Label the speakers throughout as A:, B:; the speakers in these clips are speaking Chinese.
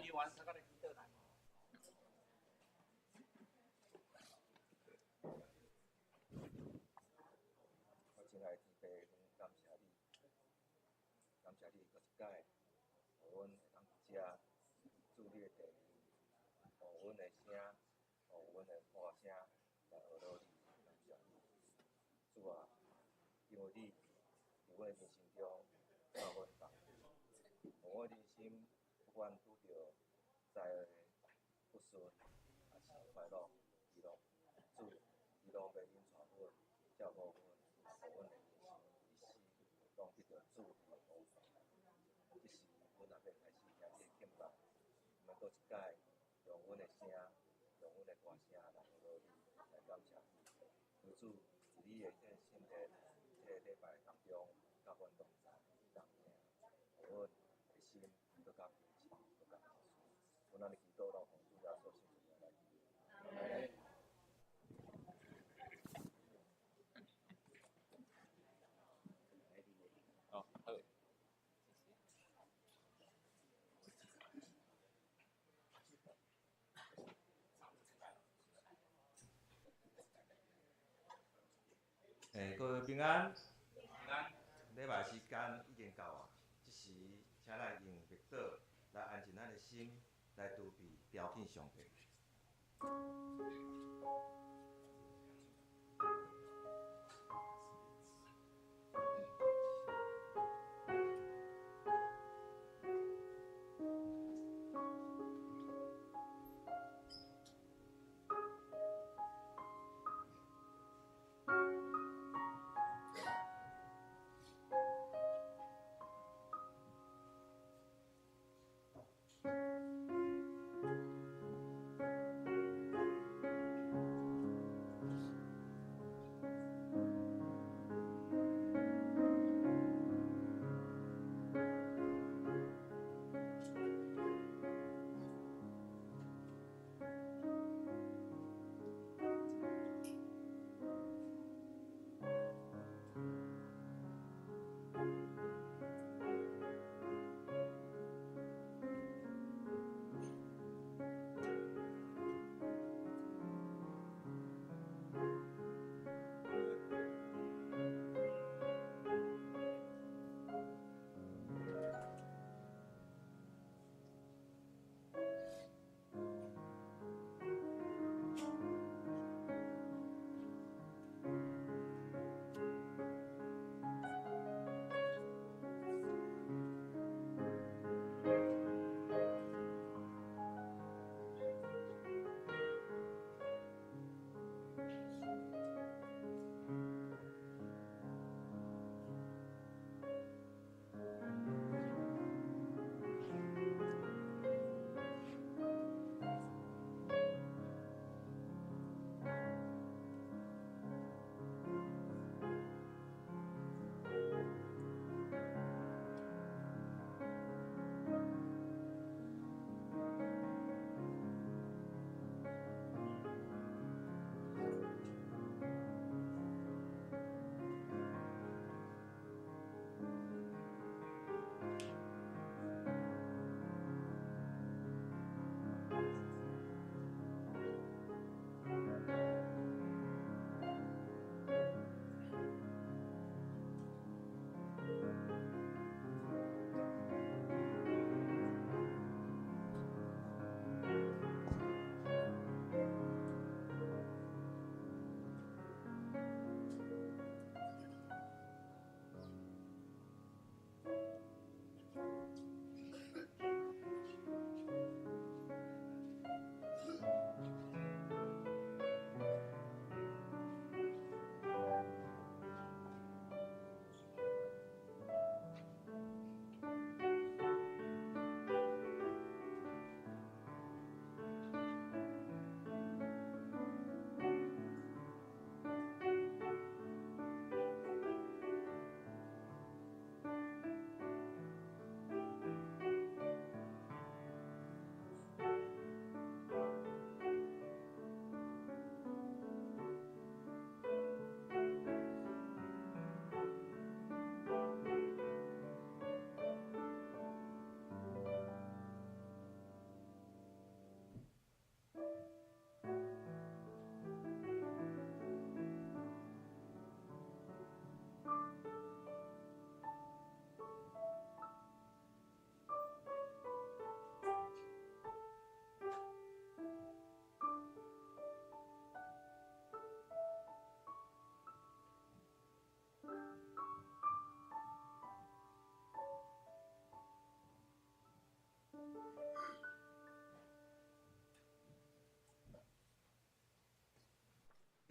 A: 你完成个的记得来。
B: 我亲爱的天父，感谢你，感谢你搁一届，互阮会当伫遮主你的地面，互阮的声，互阮的歌声来学到你，感谢你。主啊，因为你伫阮的人生中甲阮同在，互阮人生不管拄着灾厄不顺，还是快乐喜乐，主，你拢要引带阮，照顾阮，互阮的人生一世拢得到主你的保守。即时阮也要开始听你的敬拜，毋免搁一届用阮的声，用阮的歌声来学到你，来感谢你。求主伫你的这圣殿，这个礼拜当中，甲阮同在同行，互阮的心更加平静，更加平顺。阮安尼祈祷，拢奉主耶稣圣名来祈。阿门。
A: 哦，好。
B: 各位平安。
A: 平安。
B: 礼拜时间已经到啊，即时请咱用默祷来安静咱的心，来筹备朝见上帝。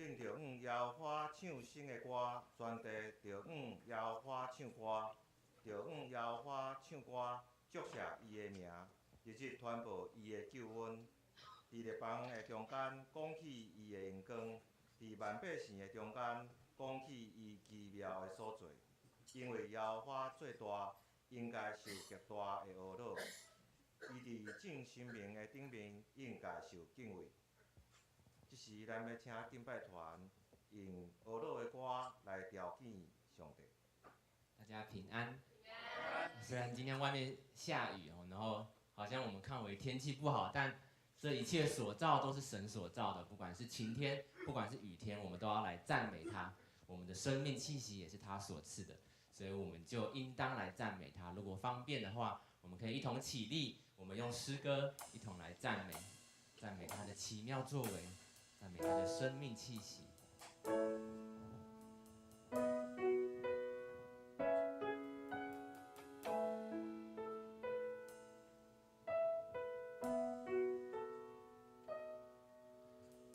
C: 紧着摇花唱新的歌，全地着摇花唱歌，着摇花唱歌，祝谢伊的名，日日传播伊的救恩。伫列邦的中间，讲起伊的荣光；伫万百姓的中间，讲起伊奇妙的所在。因为摇花最大，应该受极大的懊恼；伊伫正神明的顶面，应该受敬畏。即时，咱要请敬拜团用懊恼的歌来调侃上帝。
D: 大家平安。虽然今天外面下雨哦，然后好像我们看为天气不好，但这一切所造都是神所造的，不管是晴天，不管是雨天，我们都要来赞美他。我们的生命气息也是他所赐的，所以我们就应当来赞美他。如果方便的话，我们可以一同起立，我们用诗歌一同来赞美他的奇妙作为，赞美他的生命气息。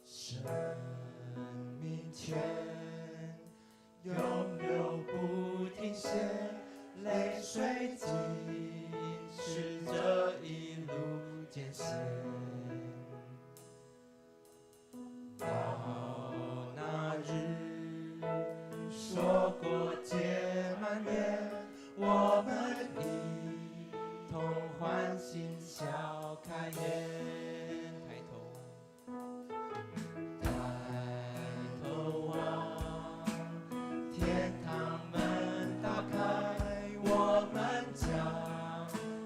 D: 生命泉永流不停歇，泪水浸湿这一路艰险。到那日说过结满眼，我们一同欢欣笑开颜。抬头。抬头望，天堂门打开，我们将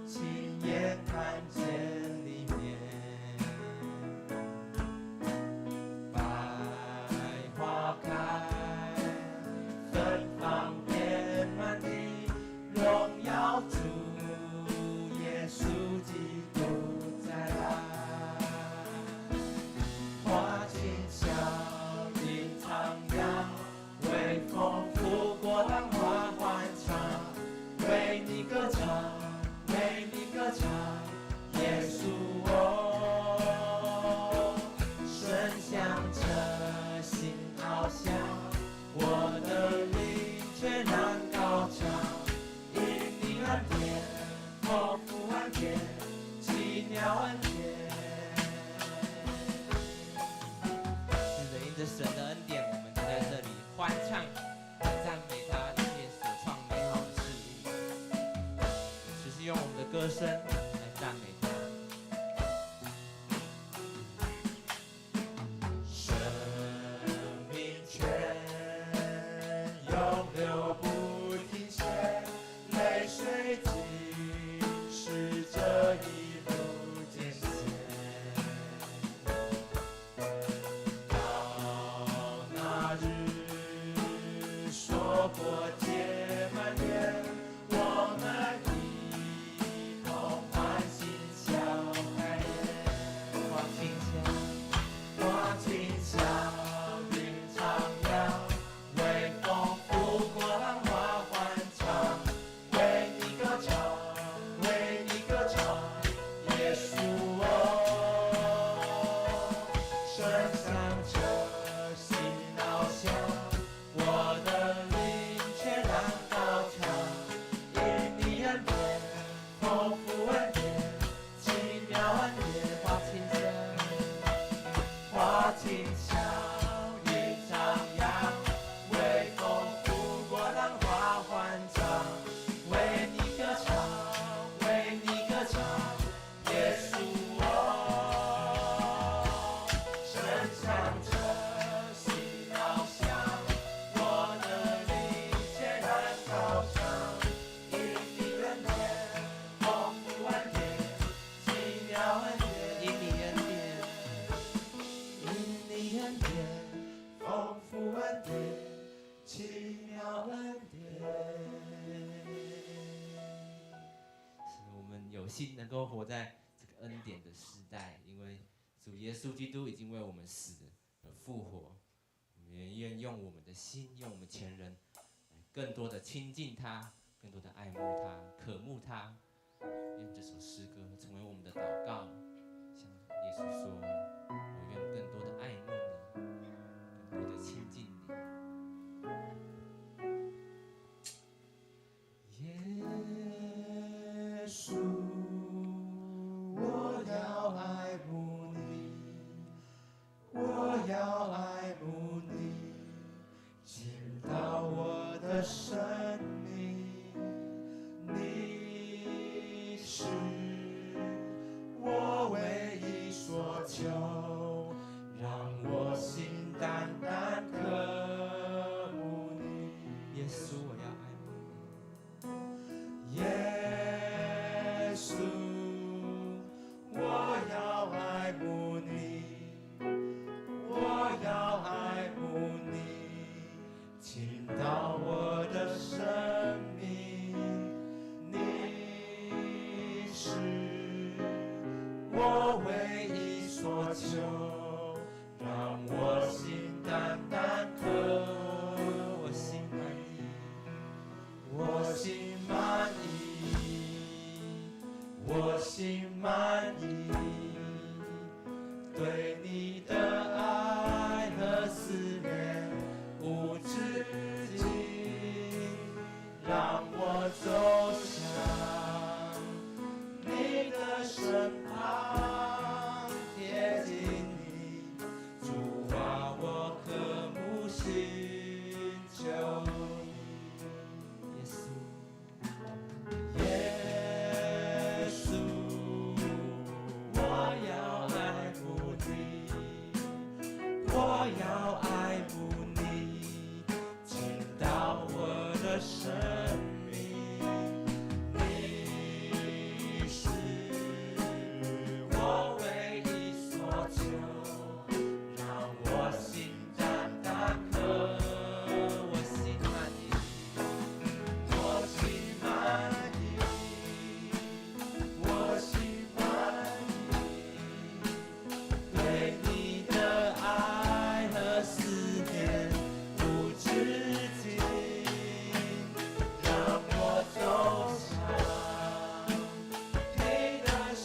D: 亲眼看见里面。百花开，芬芳遍满地，荣耀主耶稣基督再来。花径小，吟徜徉，微风拂过浪花欢唱，为你歌唱，为你歌唱，耶稣哦，深享着心翱翔，我的灵却然高唱，因你恩典，丰富恩典，奇妙恩典。因着神的恩典，我们就在这里欢唱，赞美他一切所创美好的事物。只是用我们的歌声来赞美他。生命泉永流不停歇，泪水浸湿这一路艰险。说过结满脸，我们一同欢欣笑开颜。花径小，花径小，云徜徉，微风拂过浪花欢唱，为你歌唱，为你歌唱，耶稣哦，深享着心翱翔。我的灵却然高唱，因你恩典，丰富恩典，奇妙恩典。花径小，云徜徉，微风拂过浪花欢唱，为你歌唱，为你歌唱，耶稣哦，深享着心翱翔。我的灵却然高唱，因你恩典，丰富恩典，奇妙恩典，因你恩典，因你恩典，丰富恩典，奇妙恩典。是我们有幸能够活在这个恩典的时代，因为主耶稣基督已经为我们死而复活。我们也愿用我们的心，用我们全人，来更多的亲近他，更多的爱慕他，渴慕他。愿这首诗歌成为我们的祷告，像耶稣说：“我愿更多的爱慕你，更多的对你的爱和思念无止境，让我走向你的身旁，贴近你，主啊，我渴慕寻求你，耶稣，我要爱慕你，我要爱慕你，进到我的生命。你是我唯一所求，让我心淡淡渴，我心满意，我心满意，我心满意，对你的爱和思念无止境，让我走向你的身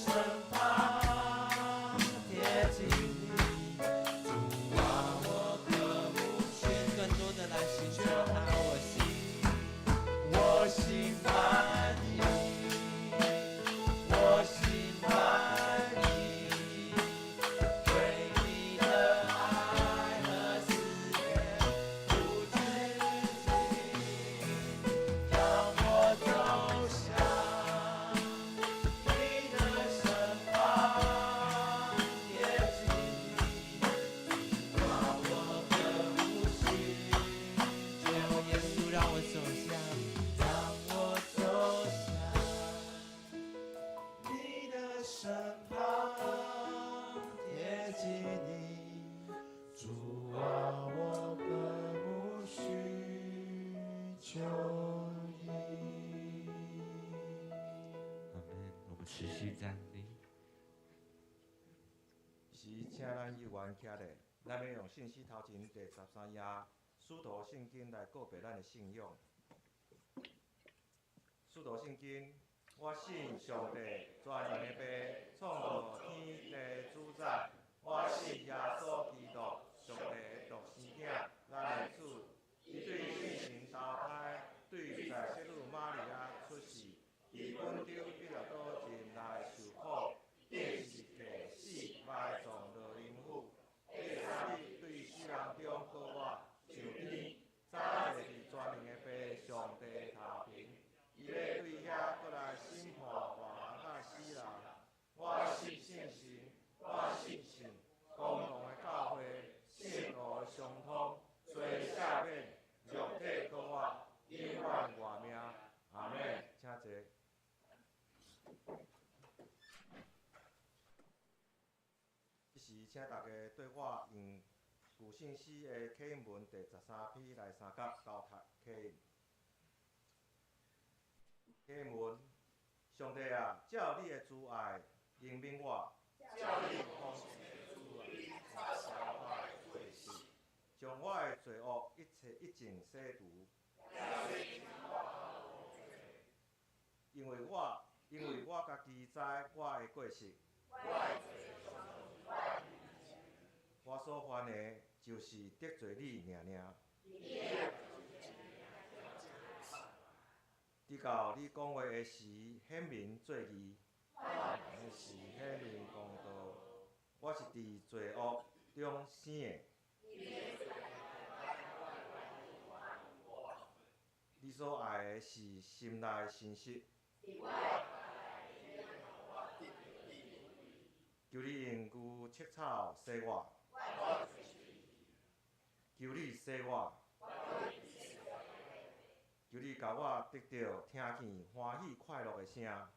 D: 旁，贴近你，主啊，我渴慕寻更多的来寻求他，我心满意，我心满意，对你的爱和思念无止境，让我走向你的身旁，贴近你，让我渴慕寻求耶稣，让我走向，让我走向你的身旁，贴近你，主啊，我渴慕寻求你。阿门。我们持续站立。
C: 是，请咱议员起来，咱要用信息头前第13页使徒圣经来告白咱的信仰。使徒圣经，我信上帝全能的爸，创造天地主宰。我信耶稣基督，上帝的独生囝，咱的主。伊对圣神投胎，对在圣女玛利亚出世，伫本州比拉多前来受苦，并是客死埋葬落阴府。第三日对死人中告我上天，早下伫全能的爸上帝头前。伊要对遐过来审判活人甲死人。我信圣神，我信神，公共的教会，圣道的相通，虽赦免，肉体告我，永远活命。阿门。请坐。即时，请大家对我用旧信息的启应文第13篇来三角交谈启应。启应文：上帝啊，照你的慈爱怜悯我，照你丰盛的慈爱擦消我的罪事，将我的罪恶一尽洗除。因为我家己知我的过失，我所犯的就是得罪你尔尔。直到你讲话的时显明做义，的是显明公道。我是伫罪恶中生的。你所爱的是心内诚实。求你用牛切草洗我，求你洗我，求你甲我得到听见欢喜快乐的声，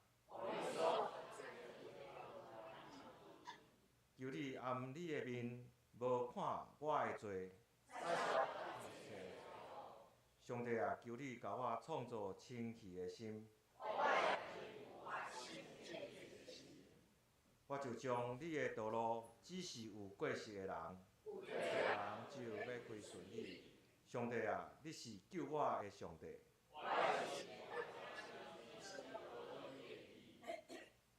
C: 求你按你的面无看我的罪。上帝啊，求你甲我创造清气的心。我就将你的道路指示有过失的人，人就要归顺你。上帝啊，你是救我的上帝。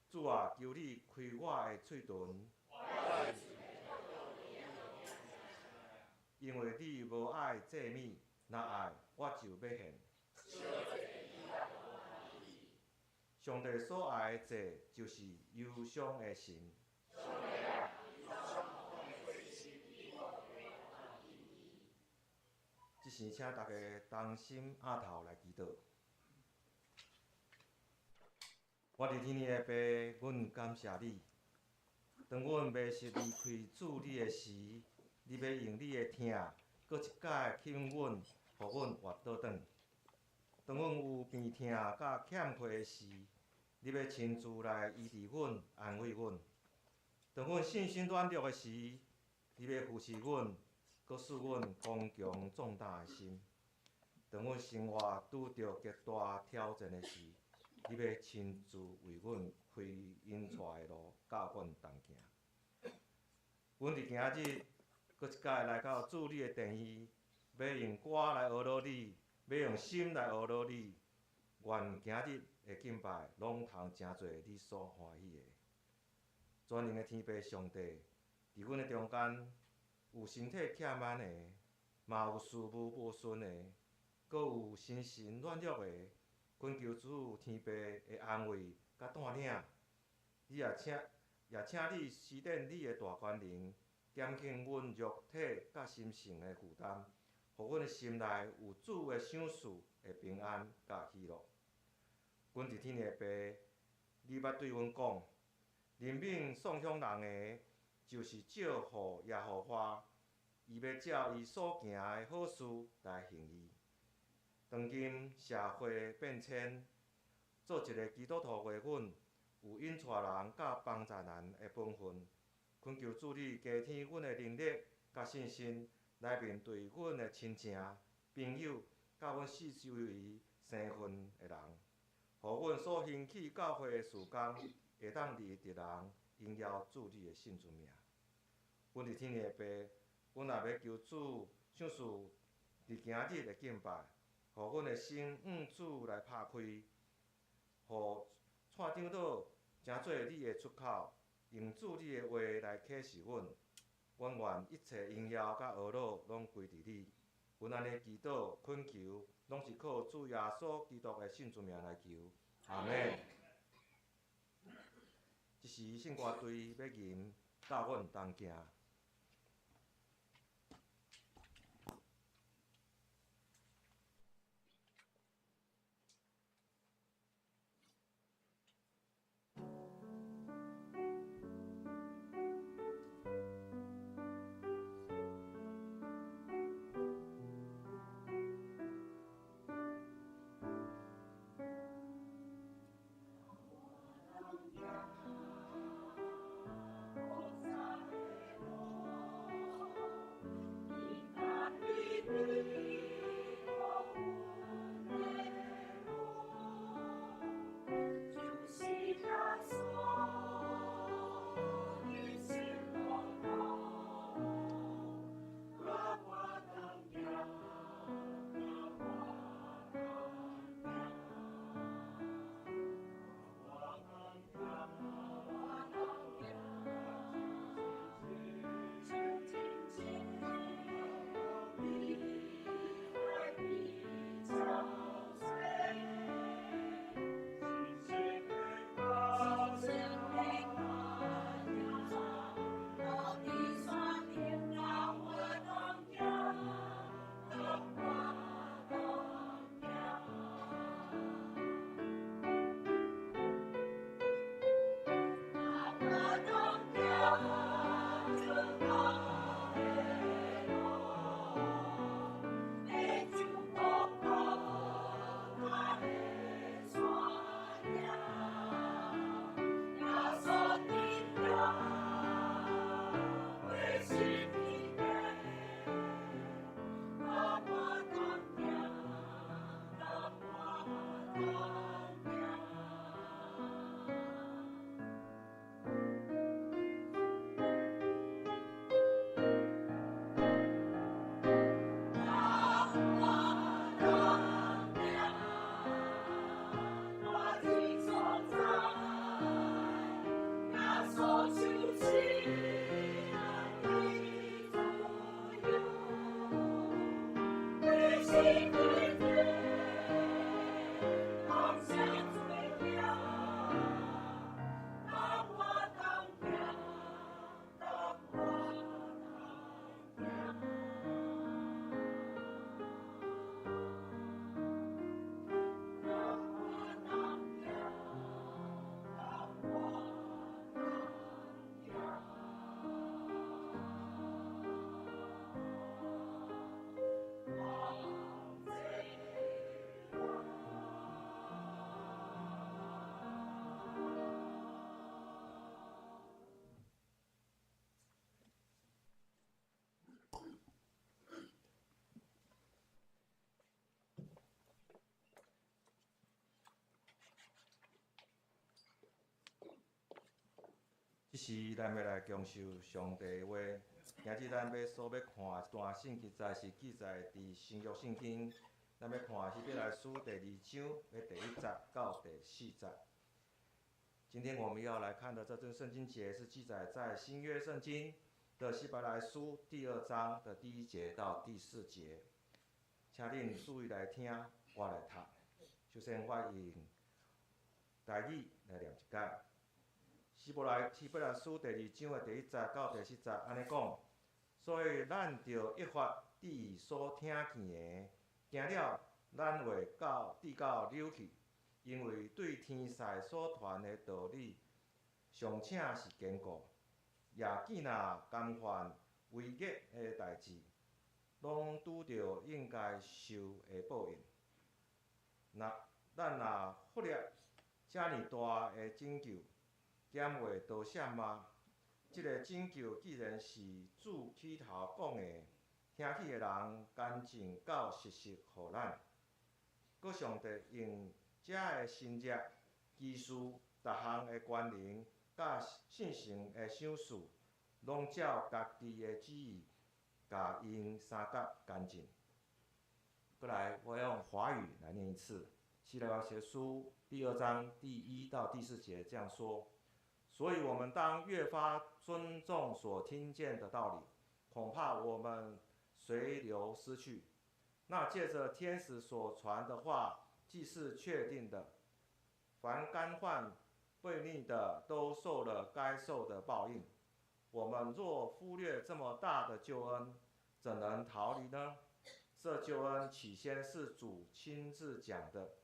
C: 主啊，求你开我的嘴唇，因为你无爱祭物，若爱，我就要献。上帝所爱的祭，就是忧伤的心。即时，请大家同心压头来祈祷。我伫天父的爸，阮感谢你。当阮袂识离开主你的时，你要用你的疼，搁一摆吸引阮，互阮活倒转。当阮有病痛甲欠缺的时，你要亲自来医治阮、安慰阮。当阮信心软弱的时，你要扶持阮，搁使阮刚强壮胆的心。当阮生活拄着极大挑战的时，你要亲自为阮开引出的路，教阮同行。阮伫今日，搁一摆来到主你的殿宇，要用歌来学罗你，要用心来学罗你。愿今日的敬拜，拢通真侪你所欢喜的。全能的天父上帝，伫阮的中间，有身体欠慢的，嘛有事务无顺的，搁有心神软弱的。恳求主天父的安慰甲带领，你也请你施展你的大权能，减轻阮肉体甲心性的负担，互阮的心内有主的赏赐的平安甲喜乐。阮伫天的爸，你捌对阮讲，人命送向人的，就是照互耶和华，伊要照伊所行的好事来行伊。当今社会变迁，做一个基督徒的阮，有引带人甲帮助人的本分。恳求主你加添阮的能力甲信心，来面对阮的亲情、朋友，甲阮四周围生分的人，互阮所兴起教会的事工，会当利益着人，荣耀主你的圣尊名。阮伫天的爸，阮也要求主赏赐伫今日的敬拜，互阮的心主来拍开，互蔡长老诚做你的出口，用主你的话来启示阮。阮愿一切荣耀甲学乐拢归伫你。阮安尼祈祷恳求，拢是靠主耶稣基督的圣尊名来求。阿门。即时圣歌队要吟，教阮同行。这时咱要来恭受上帝的话。今日咱所要看一段圣经，是记载伫新约圣经。咱要看希伯来书第2章的第1节到第4节。今天我们要来看的这段圣经节是记载在新约圣经的希伯来书第2章的第1节到第4节。请恁注意来听，我来读。首先，我用台语来念一解。希伯来书第2章的第1节到第4节安尼讲，所以咱着一发伫所听见的，行了咱会至到扭去，因为对天使所传的道理，尚且是坚固，也见若甘愿违逆的代志，拢拄着应该受的报应。咱若忽略遮尔大的拯救，减话多谢吗？即个拯救既然是主起头讲的，听起的人干净到实实互咱。搁上帝用遮个新约、技术、逐项的权能，甲信心的赏赐，拢照家己的旨意，甲因三角干净。过来，我用华语来念一次。希伯来书第2章第1到第4节这样说：所以我们当越发尊重所听见的道理，恐怕我们随流失去。那借着天使所传的话，既是确定的，凡干犯悖逆的，都受了该受的报应。我们若忽略这么大的救恩，怎能逃离呢？这救恩起先是主亲自讲的，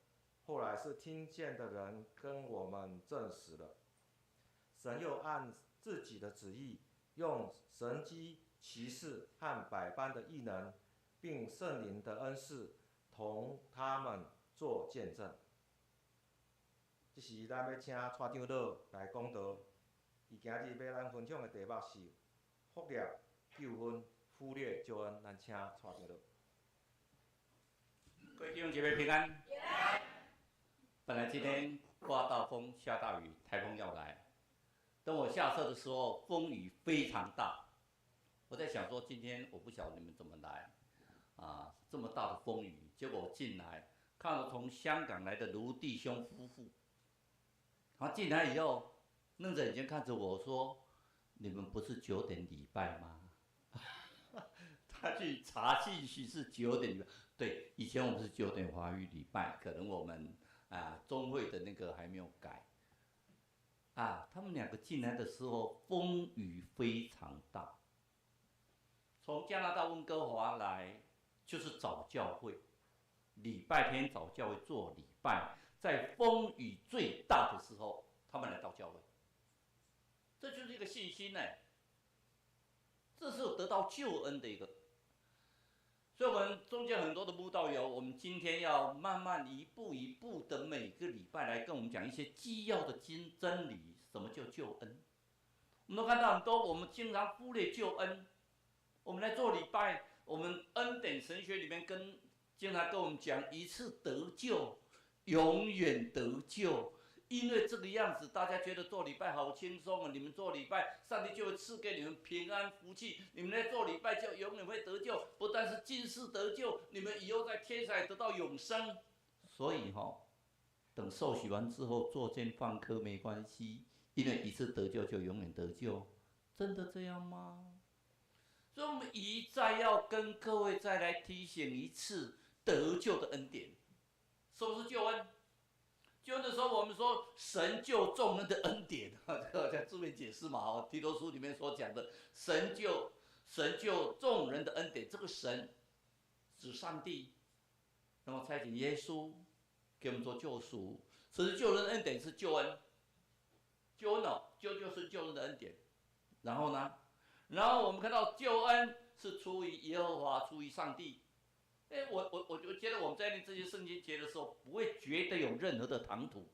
C: 后来是听见的人跟我们证实了。神又按自己的旨意，用神机、奇事和百般的异能，并圣灵的恩赐，同他们做见证。这时咱要请蔡长老来讲道，伊今日要咱分享的题目是忽略救恩、忽略救恩。咱请蔡长老。
A: 各位弟兄姐妹平安。本来今天刮大风、下大雨，台风要来。等我下车的时候，风雨非常大。我在想说，今天我不晓得你们怎么来，这么大的风雨。结果我进来，看到从香港来的卢弟兄夫妇，他进来以后，瞪着眼睛看着我说：“你们不是9点礼拜吗？”他去查信息是9点礼拜。对，以前我们是9点华语礼拜，可能我们中会的那个还没有改。他们2个进来的时候，风雨非常大。从加拿大温哥华来，就是早教会，礼拜天早教会做礼拜，在风雨最大的时候，他们来到教会。这就是一个信心呢，这是有得到救恩的一个。所以我们中间很多的慕道友，我们今天要慢慢一步一步的每个礼拜来跟我们讲一些基要的真理，什么叫救恩？我们都看到很多我们经常忽略救恩。我们来做礼拜，我们恩典神学里面经常跟我们讲一次得救，永远得救。因为这个样子，大家觉得做礼拜好轻松啊！你们做礼拜，上帝就会赐给你们平安福气。你们来做礼拜就永远会得救，不但是今世得救，你们以后在天上得到永生。所以等受洗完之后作奸犯科没关系，因为一次得救就永远得救。真的这样吗？所以我们一再要跟各位再来提醒一次得救的恩典。什么是救恩？救恩的时候，我们说神救众人的恩典，这个在字面解释嘛，提多书里面所讲的神救众人的恩典，这个神指上帝，那么差遣耶稣给我们做救赎，所以救人的恩典是救恩，救恩就是救人的恩典。然后呢，我们看到救恩是出于耶和华，出于上帝。我觉得我们在念这些圣经节的时候，不会觉得有任何的唐突。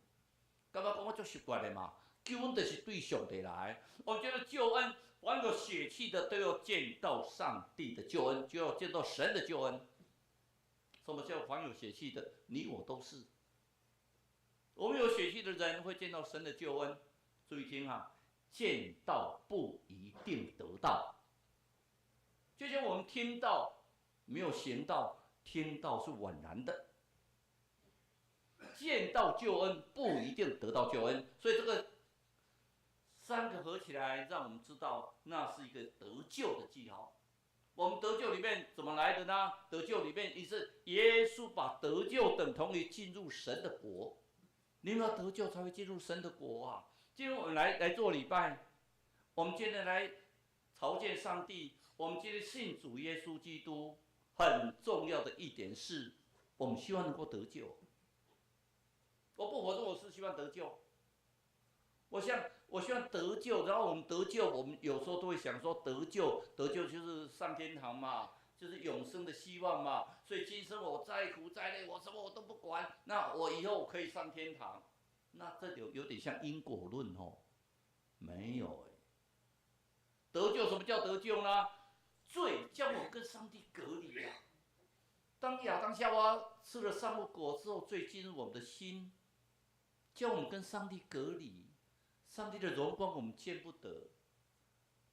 A: 刚刚我就习惯了嘛，救恩就是对上帝来。我觉得救恩，凡有血气的都要见到上帝的救恩，就要见到神的救恩。什么叫凡有血气的？你我都是。我们有血气的人会见到神的救恩。注意听见到不一定得到。就像我们听到没有行道，听到是枉然的。见到救恩不一定得到救恩，所以这个三个合起来，让我们知道那是一个得救的记号。我们得救里面怎么来的呢？得救里面也是耶稣把得救等同于进入神的国。你们要得救才会进入神的国啊！今天我们来做礼拜，我们今天来朝见上帝，我们今天信主耶稣基督，很重要的一点是，我们希望能够得救。我不否认我是希望得救，我希望得救，然后我们得救，我们有时候都会想说得救就是上天堂嘛，就是永生的希望嘛。所以今生我再苦再累，我什么我都不管，那我以后可以上天堂。那这有点像因果论哦，没有得救什么叫得救呢？罪叫我们跟上帝隔离啊。当亚当夏娃吃了善恶果之后，罪进入我们的心，叫我们跟上帝隔离。上帝的荣光我们见不得。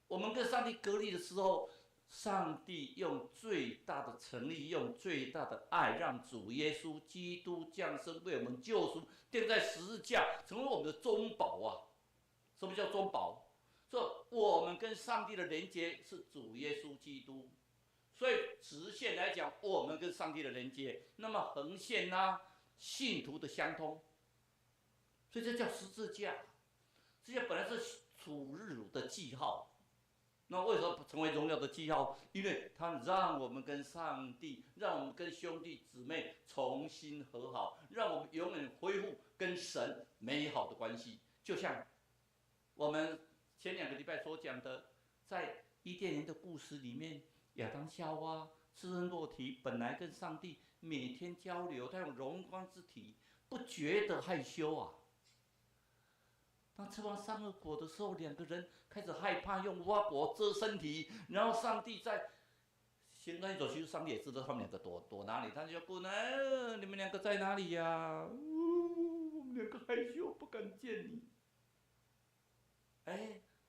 A: 我们跟上帝隔离的时候，上帝用最大的诚意，用最大的爱，让主耶稣基督降生，为我们救赎，钉在十字架，成为我们的中保啊！什么叫中保？说我们跟上帝的连接是主耶稣基督，所以直线来讲，我们跟上帝的连接，那么横线呢，信徒的相通，所以这叫十字架。十字架本来是主日的记号。那为什么成为荣耀的记号？因为它让我们跟上帝，让我们跟兄弟姊妹重新和好，让我们永远恢复跟神美好的关系。就像我们前2个礼拜所讲的，在伊甸园的故事里面，亚当夏娃赤身裸体，本来跟上帝每天交流，他用荣光之体，不觉得害羞啊。当吃完善恶果的时候，2个人开始害怕，用无花果遮身体，然后上帝在行那一走，其实上帝也知道他们2个躲哪里，他就问：你们2个在哪里呀？我们2个害羞，不敢见你。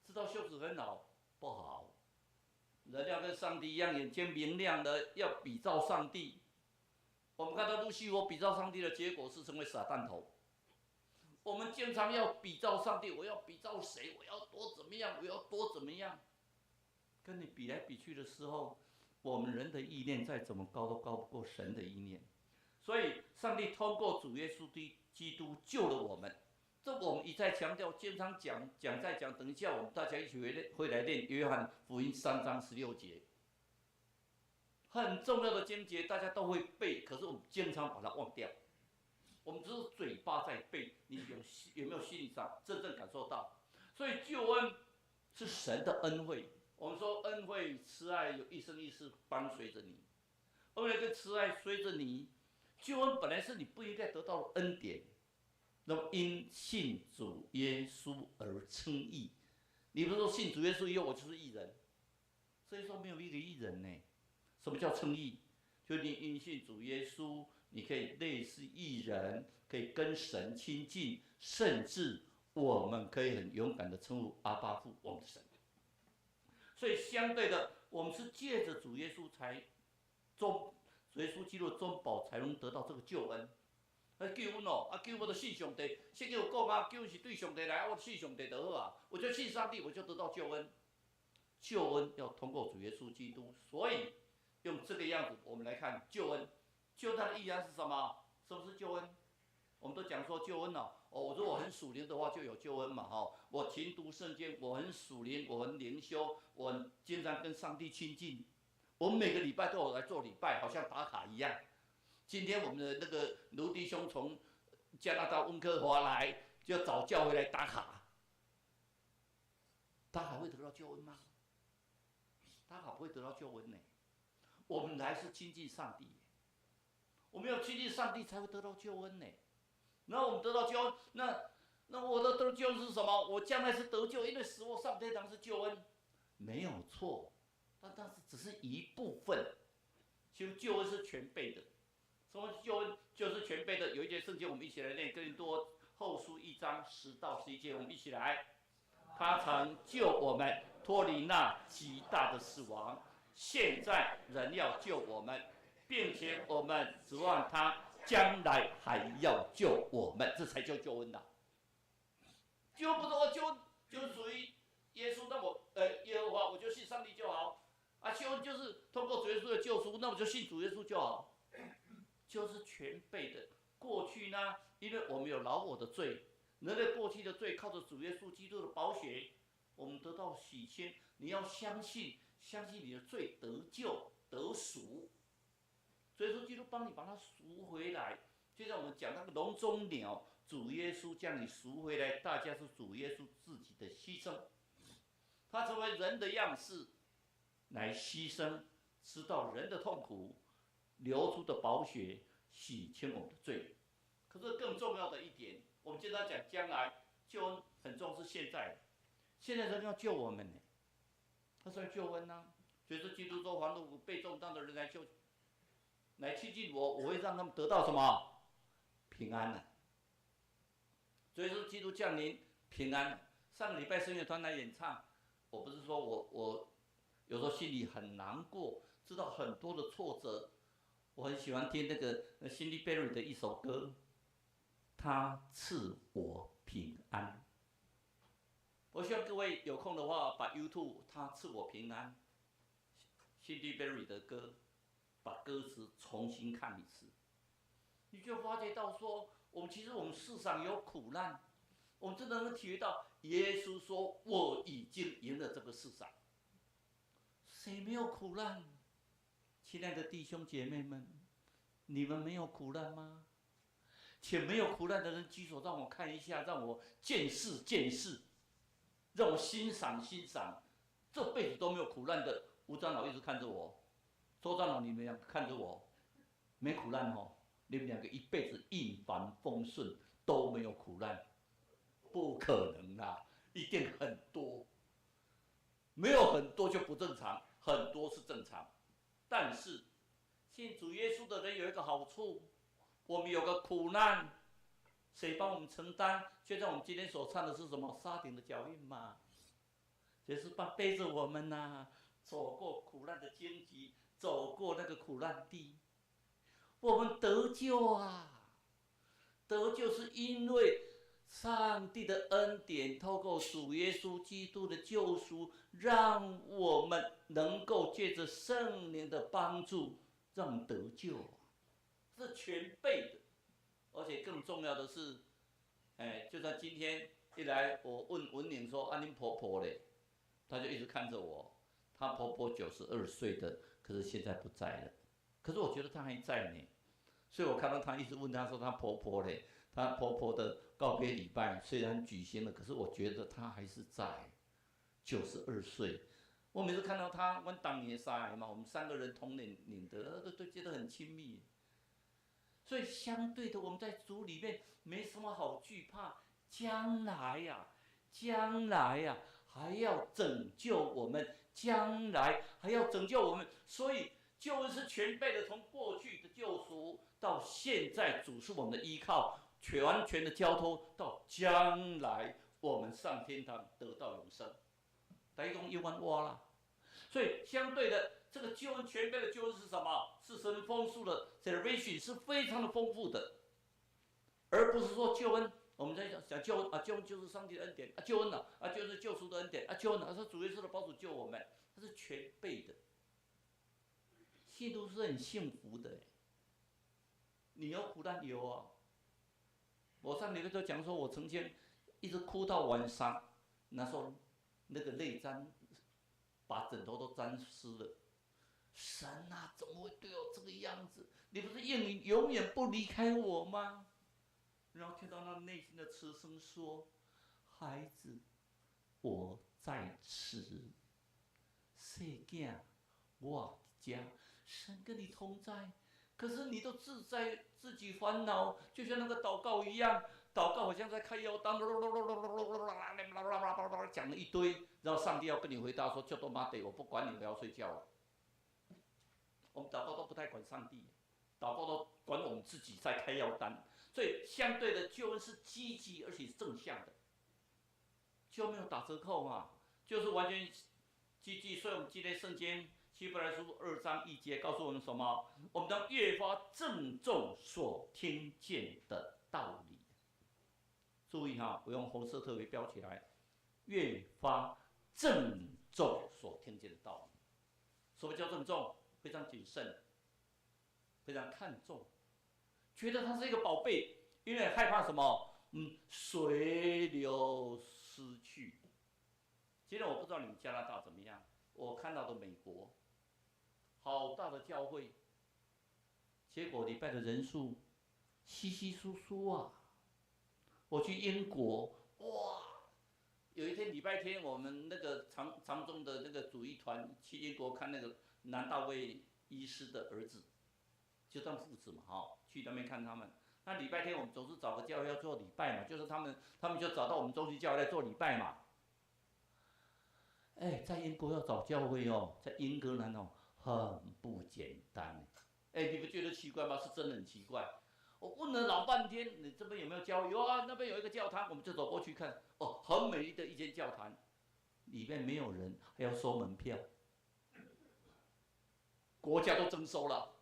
A: 知道羞耻很好，不好。人要跟上帝一样，眼睛明亮的，要比照上帝。我们看到路西佛比照上帝的结果是成为撒旦头。我们经常要比照上帝，我要比照谁？我要多怎么样？我要多怎么样？跟你比来比去的时候，我们人的意念再怎么高都高不过神的意念。所以，上帝通过主耶稣基督救了我们。这我们一再强调，经常讲。等一下，我们大家一起会来念约翰福音3章16节，很重要的经节，大家都会背，可是我们经常把它忘掉。我们只是嘴巴在背，你有没有心理上真正感受到？所以救恩是神的恩惠。我们说恩惠、慈爱有一生一世伴随着你，恩惠跟慈爱随着你。救恩本来是你不应该得到的恩典，那么因信主耶稣而称义。你不是说信主耶稣以后我就是义人？所以说没有一个义人呢。什么叫称义？就你因信主耶稣。你可以类似义人，可以跟神亲近，甚至我们可以很勇敢的称呼阿爸父，我们的神。所以相对的，我们是借着主耶稣主耶稣基督的中保，才能得到这个救恩。救恩哦，救我的信上帝，圣经有讲啊，救恩是对上帝来，我信上帝就好啊。我就信上帝，我就得到救恩。救恩要通过主耶稣基督，所以用这个样子，我们来看救恩。救他的意义是什么？什么是救恩？我们都讲说救恩如果我很属灵的话，就有救恩嘛我勤读圣经，我很属灵，我很灵修，我很经常跟上帝亲近。我们每个礼拜都有来做礼拜，好像打卡一样。今天我们的那个卢弟兄从加拿大温哥华来，就要找教会来打卡。打卡会得到救恩吗？打卡不会得到救恩呢。我们来是亲近上帝。我们要亲近上帝才会得到救恩呢。然后我们得到救恩，那我的得救恩是什么？我将来是得救，因为使我上天堂是救恩，没有错。但是只是一部分，其实救恩是全备的。什么救恩就是全备的？有一节圣经我们一起来念，哥林多后书1章10到11节，我们一起来。他曾救我们脱离那极大的死亡，现在仍要救我们，并且我们指望他将来还要救我们，这才叫救恩呐！救不是我就属于耶稣，那我耶和华我就信上帝就好啊。救恩就是通过主耶稣的救赎，那我就信主耶稣就好，就是全备的。过去呢，因为我们有老我的罪，人类过去的罪靠着主耶稣基督的宝血，我们得到洗清。你要相信你的罪得救得赎，所以说基督帮你把它赎回来。就像我们讲那个笼中鸟，主耶稣将你赎回来，大家是主耶稣自己的牺牲，他成为人的样式来牺牲，知道人的痛苦，流出的宝血洗清我们的罪。可是更重要的一点，我们经常讲将来救恩很重视现在，现在人要救我们呢，他是要救恩啊。所以说基督说，凡如被重担的人来亲近我，我会让他们得到什么？平安呢。所以说基督降临平安。上个礼拜声乐团来演唱，我不是说我有时候心里很难过，知道很多的挫折。我很喜欢听那个Cindy Berry 的一首歌，他赐我平安。我希望各位有空的话，把 YouTube 他赐我平安 Cindy Berry 的歌，把歌词重新看一次，你就发觉到说，其实我们世上有苦难，我们真的能体会到耶稣说我已经赢了这个世上。谁没有苦难？亲爱的弟兄姐妹们，你们没有苦难吗？且没有苦难的人举手，让我看一下，让我见识见识，让我欣赏欣赏。这辈子都没有苦难的，吴长老一直看着我，周长老你们两个看着我，没苦难哦。你们两个一辈子一帆风顺，都没有苦难，不可能啦，一定很多。没有很多就不正常，很多是正常。但是信主耶稣的人有一个好处，我们有个苦难，谁帮我们承担？就像我们今天所唱的是什么？沙顶的脚印嘛，耶稣背着我们呐，走过苦难的荆棘，走过那个苦难地，我们得救啊！得救是因为上帝的恩典，透过主耶稣基督的救赎，让我们能够借着圣灵的帮助，让我们得救，这是全备的。而且更重要的是，就像今天一来，我问文玲说：“啊，您婆婆嘞？”她就一直看着我。她婆婆92岁的，可是现在不在了。可是我觉得她还在呢，所以我看到她一直问她说：“她婆婆嘞？”她婆婆的告别礼拜虽然举行了，可是我觉得她还是在，92岁。我每次看到她，我当年3个嘛，我们3个人同年的，都觉得很亲密。所以相对的，我们在主里面没什么好惧怕。将来呀，还要拯救我们，将来还要拯救我们。所以救恩是全备的，从过去的救赎到现在，主是我们的依靠。完全的交托到将来，我们上天堂得到永生，大家讲一万哇啦。所以相对的，这个救恩全备的救恩是什么？是神丰富的 celebration 是非常的丰富的，而不是说救恩。我们在讲救恩啊，救恩就是上帝的恩典啊，救恩啊就是救赎的恩典啊，救恩啊是主耶稣的宝主救我们，它是全备的。信徒是很幸福的，你有苦难有啊。我上礼拜都讲说，我曾经一直哭到晚上，那时候那个泪沾，把枕头都沾湿了。神啊，怎么会对我这个样子？你不是应你永远不离开我吗？然后听到那内心的慈声说：“孩子，我在此，小囝，我在家，神跟你同在。”可是你都自己烦恼，就像那个祷告一样，祷告好像在开药单，讲了一堆，然后上帝要跟你回答说：“就多妈得，我不管你，我要睡觉了。”我们祷告都不太管上帝，祷告都管我们自己在开药单。所以相对的救恩是积极而且正向的，就没有打折扣嘛，就是完全积极。所以我们今天圣经希伯来书2章1节告诉我们什么？我们当越发郑重所听见的道理。注意哈，我用红色特别标起来，越发郑重所听见的道理。什么叫郑重？非常谨慎，非常看重，觉得它是一个宝贝，因为害怕什么？随流失去。今天我不知道你们加拿大怎么样，我看到的美国，好大的教会，结果礼拜的人数稀稀疏疏啊。我去英国，哇，有一天礼拜天，我们那个长中的那个主义团去英国看那个南大卫医师的儿子，就当父子嘛，去那边看他们。那礼拜天我们总是找个教会要做礼拜嘛，就是他们就找到我们中心教会来做礼拜嘛。在英国要找教会哦，在英格兰哦，很不简单。你们觉得奇怪吗？是真的很奇怪。我问了老半天，你这边有没有教会？有啊，那边有一个教堂，我们就走过去看。很美丽的一间教堂，里面没有人，还要收门票，国家都征收了。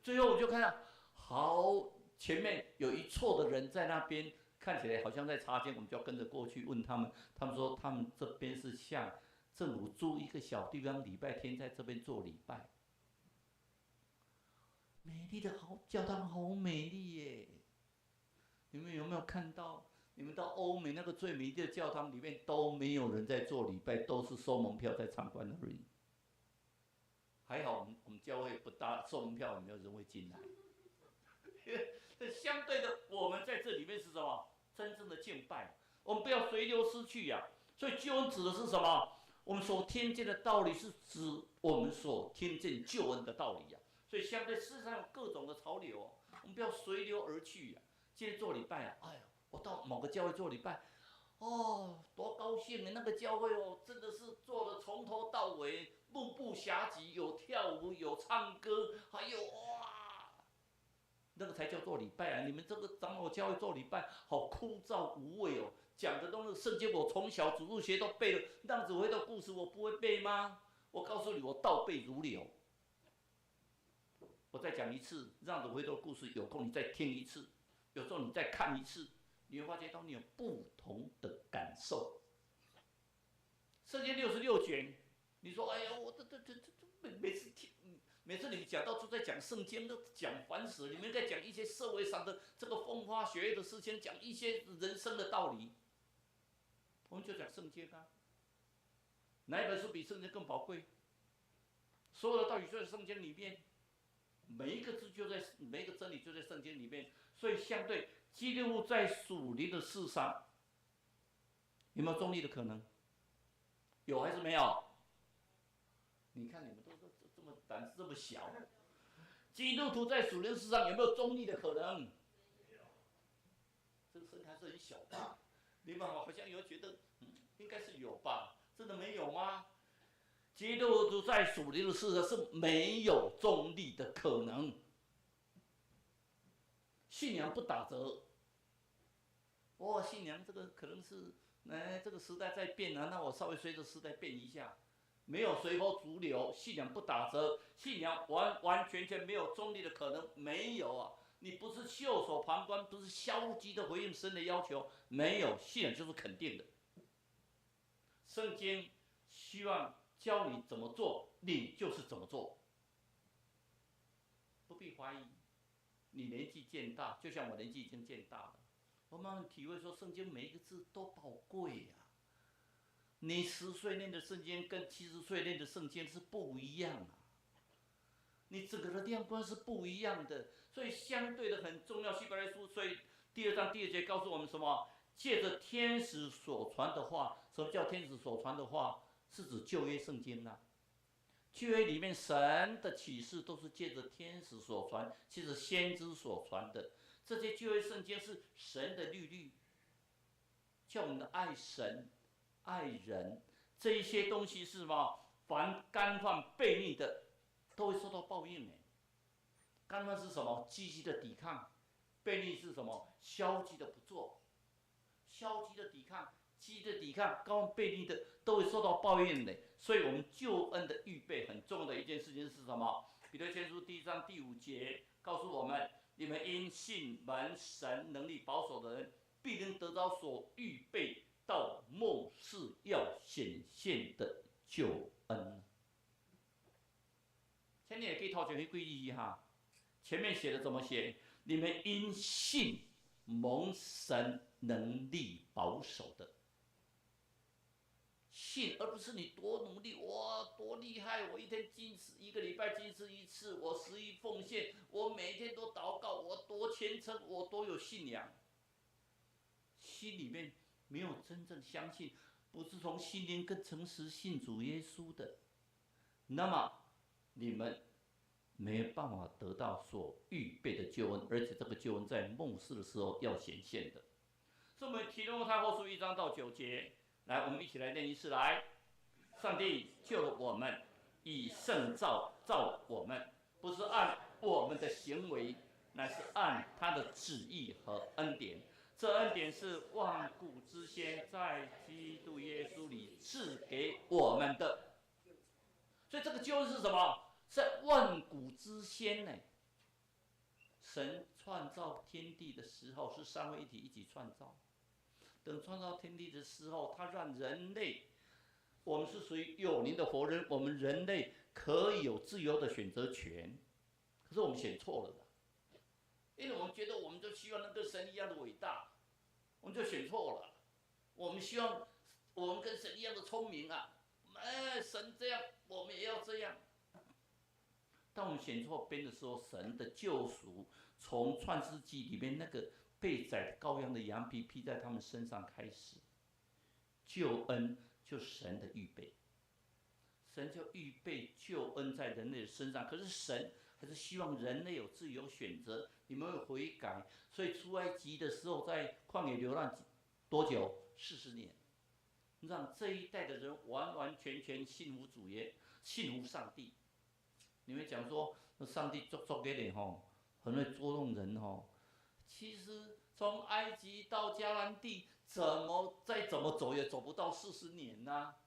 A: 最后我就看到，好，前面有一撮的人在那边，看起来好像在插肩，我们就要跟着过去问他们。他们说他们这边是向政府租一个小地方，礼拜天在这边做礼拜。美丽的教堂，好美丽耶！你们有没有看到？你们到欧美那个最美丽的教堂里面都没有人在做礼拜，都是收门票在参观而已。还好我们教会不大，收门票也没有人会进来。相对的，我们在这里面是什么？真正的敬拜，我们不要随流失去呀。所以救恩指的是什么？我们所听见的道理是指我们所听见救恩的道理呀。所以相对世上有各种的潮流，我们不要随流而去呀。今天做礼拜啊，哎呀，我到某个教会做礼拜，多高兴啊！那个教会真的是做的从头到尾，目不暇接，有跳舞，有唱歌，还有哇，那个才叫做礼拜啊！你们这个长老教会做礼拜，好枯燥无味哦。讲的都是圣经，我从小主日学都背了，浪子回头故事我不会背吗？我告诉你，我倒背如流。我再讲一次，让子回头故事，有空你再听一次，有时候你再看一次，你会发现到你有不同的感受。圣经66卷，你说哎呀，我这每次你们讲到就在讲圣经，都讲烦死了。你们在讲一些社会上的这个风花雪月的事情，讲一些人生的道理，我们就讲圣经啊。哪一本书比圣经更宝贵？所有的道理就在圣经里面。每一个字就在，每一个真理就在圣经里面，所以相对基督徒在属灵的事上，有没有中立的可能？有还是没有？你看你们都这么胆子这么小，基督徒在属灵的事上有没有中立的可能？这个声音还是很小吧？你们好像有觉得，应该是有吧？真的没有吗？基督徒在属灵的事上是没有中立的可能，信仰不打折。信仰这个可能是，这个时代在变啊，那我稍微随着时代变一下，没有随波逐流，信仰不打折，信仰完完全全没有中立的可能，没有啊！你不是袖手旁观，不是消极的回应神的要求，没有，信仰就是肯定的。圣经希望教你怎么做，你就是怎么做，不必怀疑。你年纪渐大，就像我年纪已经渐大了，我慢慢体会说，圣经每一个字都宝贵呀。你10岁念的圣经跟70岁念的圣经是不一样啊，你整个的量观是不一样的，所以相对的很重要。希伯来书所以第2章第2节告诉我们什么？借着天使所传的话，什么叫天使所传的话？是指旧约圣经啊。旧约里面神的启示都是借着天使所传，借着先知所传的。这些旧约圣经是神的律例，叫我们爱神、爱人。这一些东西是什么？凡干犯悖逆的，都会受到报应的。干犯是什么？积极的抵抗；悖逆是什么？消极的不做。消极的抵抗，激烈抵抗、高昂悖逆的，都会受到报应的。所以，我们救恩的预备很重要的一件事情是什么？彼得前书1章第5节告诉我们：你们因信蒙神能力保守的人，必能得着所预备到末世要显现的救恩。前面也可以套前去规律哈，前面写的怎么写？你们因信蒙神能力保守的。信，而不是你多努力，哇，多厉害！我一天禁食1个礼拜禁食1次，我11奉献，我每天都祷告，我多虔诚，我多有信仰。心里面没有真正相信，不是从心灵跟诚实信主耶稣的，那么你们没有办法得到所预备的救恩，而且这个救恩在末世的时候要显现的。所以我们提摩太后书1章到9节。来，我们一起来念一次。来，上帝救了我们，以圣造造我们，不是按我们的行为，乃是按他的旨意和恩典。这恩典是万古之先在基督耶稣里赐给我们的。所以这个救恩是什么？在万古之先呢。神创造天地的时候，是三位一体一起创造。等创造天地的时候，他让人类，我们是属于有灵的活人，我们人类可以有自由的选择权。可是我们选错了的，因为我们觉得我们就希望能跟神一样的伟大，我们就选错了。我们希望我们跟神一样的聪明啊，神这样，我们也要这样。当我们选错边的时候，神的救赎从创世纪里面那个被宰羔羊的羊皮披在他们身上开始，救恩就是神的预备，神就预备救恩在人类的身上。可是神还是希望人类有自由选择，你们会悔改。所以出埃及的时候，在旷野流浪多久？40年，让这一代的人完完全全信服主耶，信服上帝。你们讲说，上帝做给你吼，很会捉弄人吼。其实从埃及到迦南地，再怎么走也走不到40年呐、啊。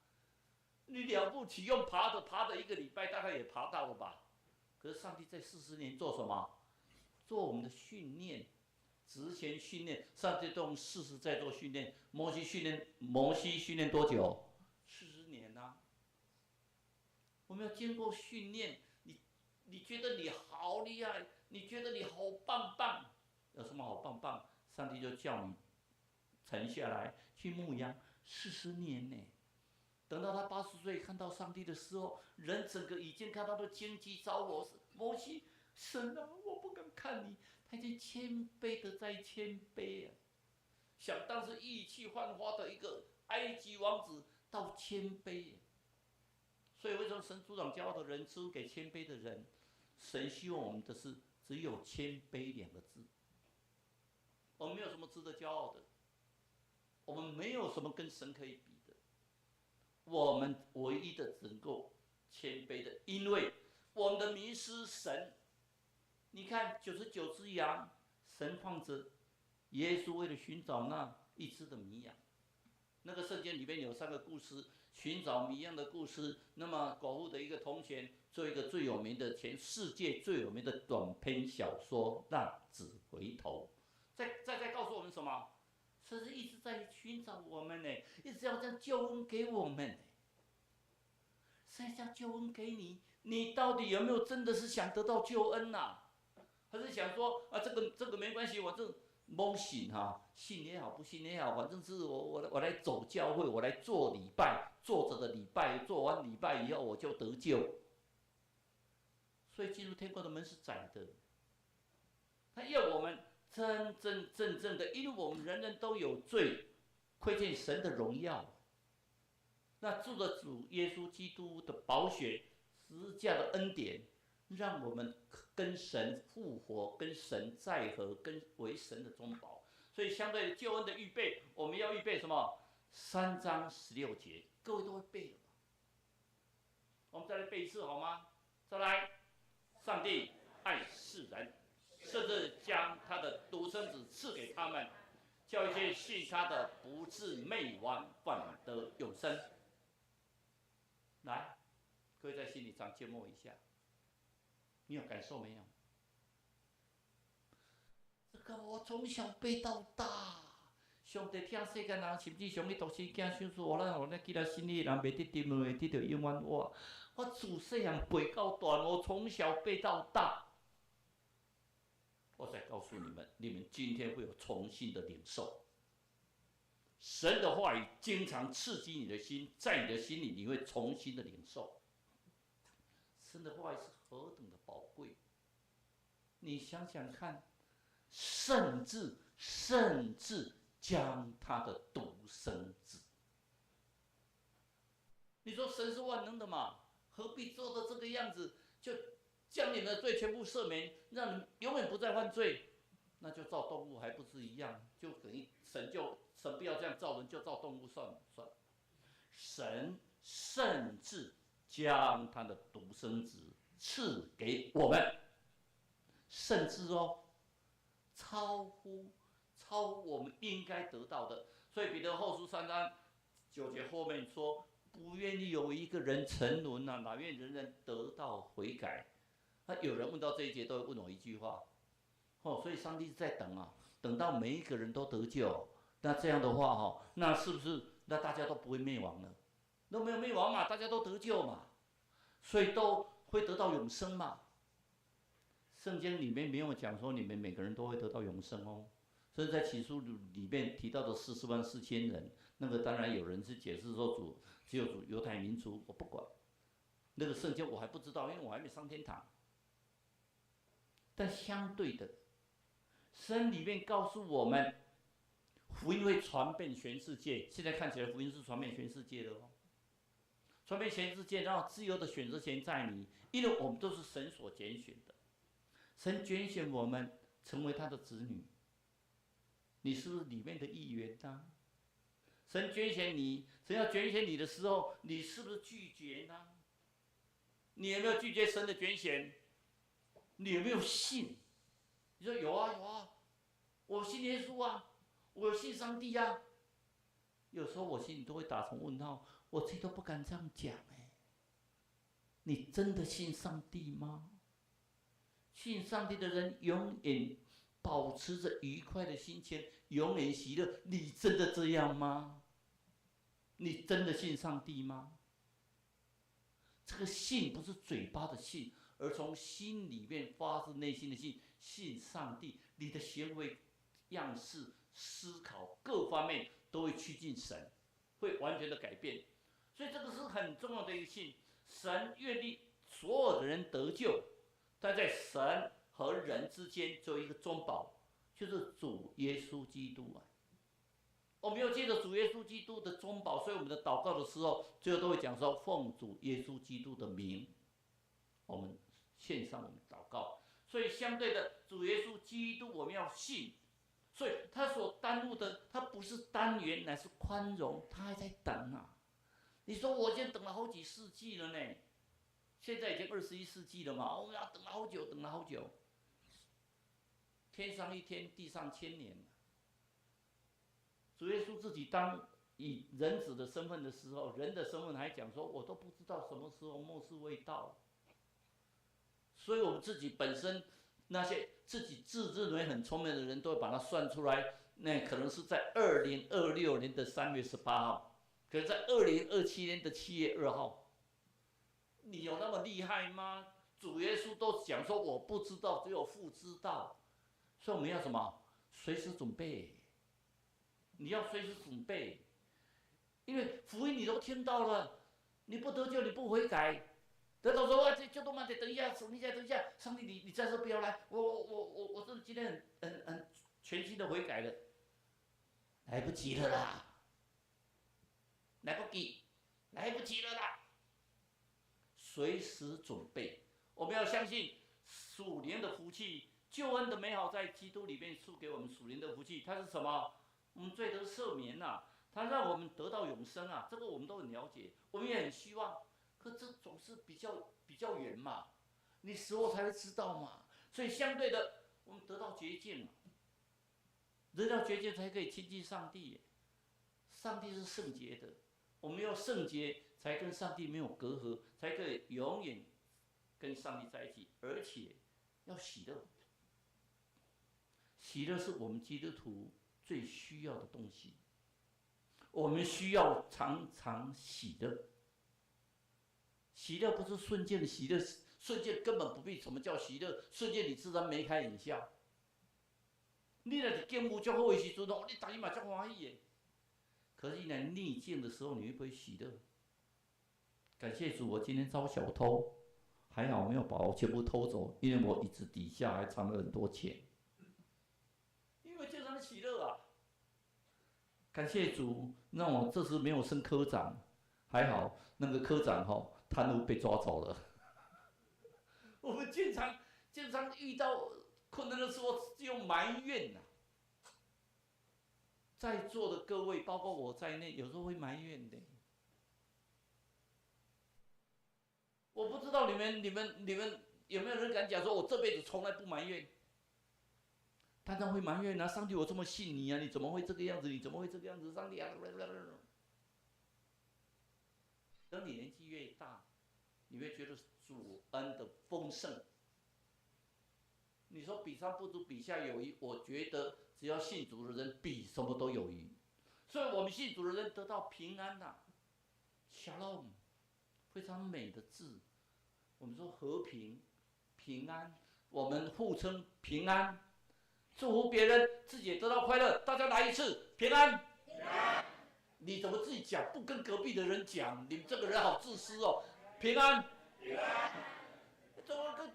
A: 你了不起，用爬的1个礼拜大概也爬到了吧？可是上帝在40年做什么？做我们的训练，职前训练。上帝用40在做训练。摩西训练多久？40年呐、啊。我们要经过训练，你觉得你好厉害，你觉得你好棒棒。有什么好棒棒？上帝就叫你沉下来去牧羊40年呢。等到他80岁看到上帝的时候，人整个已经看到的荆棘着火。摩西，神啊，我不敢看你。他已经谦卑的在谦卑啊，想当时意气焕发的一个埃及王子到谦卑。所以为什么神主掌骄傲的人赐给谦卑的人？神希望我们的是只有谦卑2个字。我们没有什么值得骄傲的，我们没有什么跟神可以比的，我们唯一的只能够谦卑的，因为我们的迷失神。你看99只羊，神放着，耶稣为了寻找那一只的迷羊。那个圣经里面有3个故事，寻找迷羊的故事。那么寡妇的一个铜钱，做一个最有名的全世界最有名的短篇小说《浪子回头》。再告诉我们什么？神是一直在寻找我们呢，一直要将救恩给我们。神将救恩给你，你到底有没有真的是想得到救恩呐、还是想说啊，这个没关系，我这蒙信哈，信也好，不信也好，反正是我来走教会，我来做礼拜，做着的礼拜，做完礼拜以后我就得救。所以进入天国的门是窄的，他要我们真真正正的，因为我们人人都有罪，亏欠神的荣耀。那住着主耶稣基督的宝血、十字架的恩典，让我们跟神复活，跟神再合，跟为神的中保。所以相对救恩的预备，我们要预备什么？3章16节，各位都会背了吧？我们再来背一次好吗？再来，上帝爱世人，甚至将他的独生子赐给他们，叫一切信他的不至灭亡，反得永生。来，各位在心里常缄默一下，你有感受没有？这个我从小背到大。上帝听世间人，甚至上帝读书囝手术，咱记得心里人袂得沉落，得着永远活。我自细汉背到大，我从小背到大。我再告诉你们，你们今天会有重新的领受。神的话语经常刺激你的心，在你的心里你会重新的领受。神的话语是何等的宝贵！你想想看，甚至将他的独生子。你说神是万能的嘛？何必做的这个样子？就将你的罪全部赦免，让你永远不再犯罪？那就造动物还不是一样？就等于神不要这样造人，就造动物算了。神甚至将他的独生子赐给我们，甚至超乎我们应该得到的。所以彼得后书3章9节后面说，不愿意有一个人沉沦啊，哪愿人人得到悔改。那有人问到这一节，都会问我一句话，所以上帝在等啊，等到每一个人都得救。那这样的话那是不是那大家都不会灭亡了？都没有灭亡嘛，大家都得救嘛，所以都会得到永生嘛。圣经里面没有讲说你们每个人都会得到永生哦。甚至在启示录里面提到的40万4千人，那个当然有人是解释说只有犹太民族，我不管。那个圣经我还不知道，因为我还没上天堂。但相对的，神里面告诉我们，福音会传遍全世界。现在看起来福音是传遍全世界的哦，传遍全世界，然后自由的选择权在你，因为我们都是神所拣选的。神拣选我们成为他的子女。你是不是里面的一员呢？神拣选你，神要拣选你的时候，你是不是拒绝呢？你有没有拒绝神的拣选？你有没有信？你说有啊，我信耶稣啊，我信上帝啊。有时候我心里都会打成问号，我自己都不敢这样讲你真的信上帝吗？信上帝的人永远保持着愉快的心情，永远喜乐。你真的这样吗？你真的信上帝吗？这个信不是嘴巴的信，而从心里面发自内心的信。信上帝，你的行为样式、思考各方面都会趋近神，会完全的改变。所以这个是很重要的一个信。神愿意所有的人得救，但在神和人之间只有一个中保，就是主耶稣基督啊。我们要借着主耶稣基督的中保，所以我们的祷告的时候，最后都会讲说奉主耶稣基督的名，我们献上我们祷告。所以相对的，主耶稣基督我们要信，所以他所耽误的，他不是单元，乃是宽容，他还在等啊。你说我已经等了好几世纪了呢，现在已经21世纪了嘛，我们要等了好久，等了好久。天上一天，地上1000年。主耶稣自己当以人子的身份的时候，人的身份还讲说，我都不知道什么时候末世未到。所以我们自己本身那些自己自认为很聪明的人，都会把它算出来。那可能是在2026年的3月18号，可能在2027年的7月2号。你有那么厉害吗？主耶稣都讲说我不知道，只有父知道。所以我们要什么？随时准备。你要随时准备，因为福音你都听到了，你不得救，你不悔改，得到说就多慢点，等一下，等一下，上帝你在这不要来，我真的今天很全心的悔改了，来不及了啦，来不及了啦，随时准备。我们要相信属灵的福气，救恩的美好在基督里面赐给我们属灵的福气，它是什么？我们罪得赦免它让我们得到永生这个我们都很了解，我们也很希望，可这总是比较远嘛，你死后才会知道嘛，所以相对的，我们得到洁净人要洁净才可以亲近上帝。上帝是圣洁的，我们要圣洁，才跟上帝没有隔阂，才可以永远跟上帝在一起，而且要喜乐。喜乐是我们基督徒最需要的东西，我们需要常常喜乐。喜乐不是瞬间的喜乐，瞬间根本不必什么叫喜乐，瞬间你自然眉开眼笑。你若是景物足好的时阵哦，你逐日嘛足欢喜的。可是，一来逆境的时候，你会不会喜乐？感谢主，我今天遭小偷，还好没有把我全部偷走，因为我椅子底下还藏了很多钱。因为经常喜乐啊！感谢主，让我这次没有升科长，还好那个科长贪污被抓走了。我们经常遇到困难的时候，只有埋怨呐。在座的各位，包括我在内，有时候会埋怨的。我不知道你们有没有人敢讲说，我这辈子从来不埋怨？当然会埋怨啊！上帝，我这么信你啊，你怎么会这个样子？你怎么会这个样子？上帝啊！等你年纪越大，你会觉得主恩的丰盛。你说比上不足，比下有余，我觉得只要信主的人，比什么都有余。所以我们信主的人得到平安呐、Shalom， 非常美的字。我们说和平、平安，我们互称平安，祝福别人，自己也得到快乐。大家来一次平安。平安。你怎么自己讲，不跟隔壁的人讲？你们这个人好自私哦。平安。平安。怎么跟？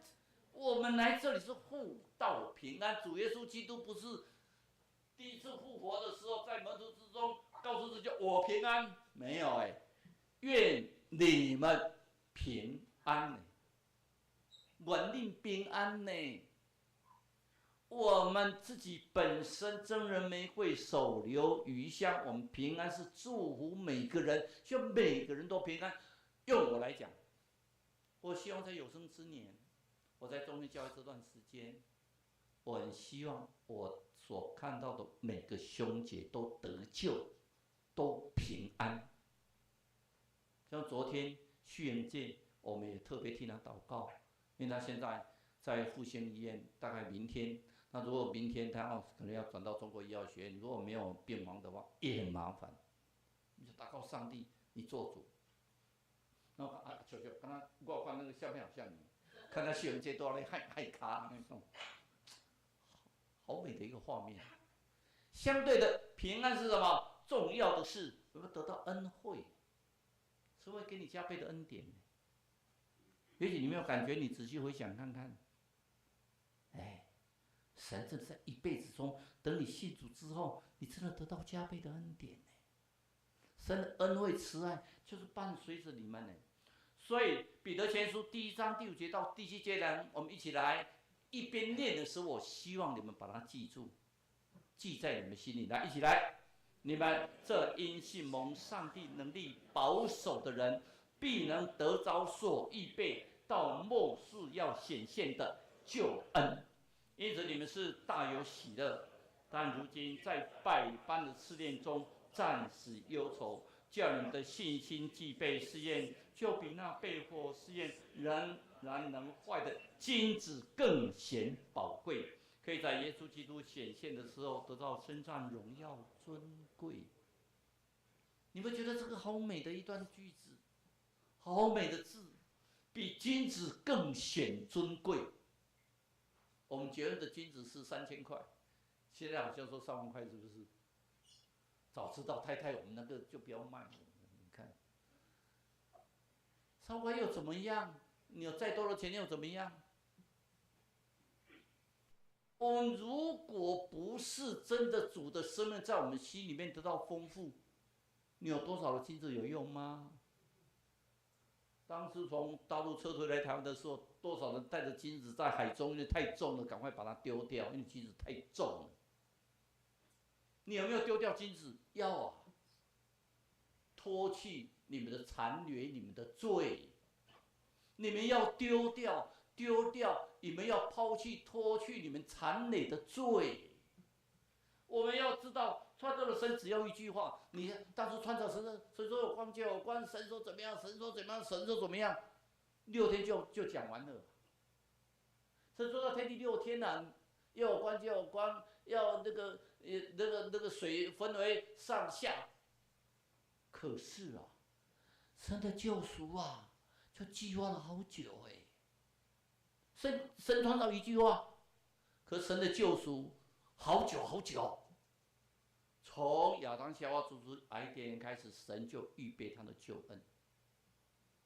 A: 我们来这里是互道平安。主耶稣基督不是第一次复活的时候，在门徒之中告诉自己我平安，没有哎，愿你们平安呢，愿你平安呢。我们自己本身真人玫瑰，手留余香，我们平安是祝福每个人，希望每个人都平安。用我来讲，我希望在有生之年，我在中间教会这段时间，我很希望我所看到的每个兄姐都得救，都平安。像昨天旭元界，我们也特别替他祷告，因为他现在在复兴医院，大概明天。那如果明天他可能要转到中国医药学院，如果没有病亡的话，也很麻烦。你就祷告上帝，你做主。然后球，刚刚我看那个相片好像你，看他旭元界都要来害卡那种，好美的一个画面。相对的，平安是什么？重要的是有没有得到恩惠，是会给你加倍的恩典。也许你没有感觉，你仔细回想看看，哎。神真的在一辈子中，等你信主之后，你真的得到加倍的恩典呢。神的恩惠慈爱就是伴随着你们呢。所以彼得前书1章第5节到第7节呢，我们一起来，一边念的时候，我希望你们把它记住，记在你们心里。来，一起来，你们这因信蒙上帝能力保守的人，必能得着所预备到末世要显现的救恩。因此你们是大有喜乐，但如今在百般的试炼中暂时忧愁，叫你们的信心既被试验，就比那被火试验仍然能坏的金子更显宝贵，可以在耶稣基督显现的时候得到身上荣耀尊贵。你们觉得这个好美的一段句子，好美的字，比金子更显尊贵。我们结婚的金子是3000块，现在好像说3万块，是不是？早知道太太，我们那个就不要卖了。你看3万块又怎么样？你有再多的钱又怎么样？我们如果不是真的主的生命在我们心里面得到丰富，你有多少的金子有用吗？当时从大陆撤退来台湾的时候，多少人带着金子在海中，因为太重了，赶快把它丢掉，因为金子太重了。你有没有丢掉金子？要啊！脱去你们的残掠，你们的罪，你们要丢掉，你们要抛弃、脱去你们残累的罪。我们要知道，创造的神只要一句话。你当初创造神说有光就有光，神说怎么样，神说怎么样，神说怎么样，6天就讲完了。神说到天地6天了，要有光就有光，要那个水分为上下。可是啊，神的救赎啊，就计划了好久哎。神创造一句话，可神的救赎好久好久。从亚当夏娃做出癌点开始，神就预备他的救恩。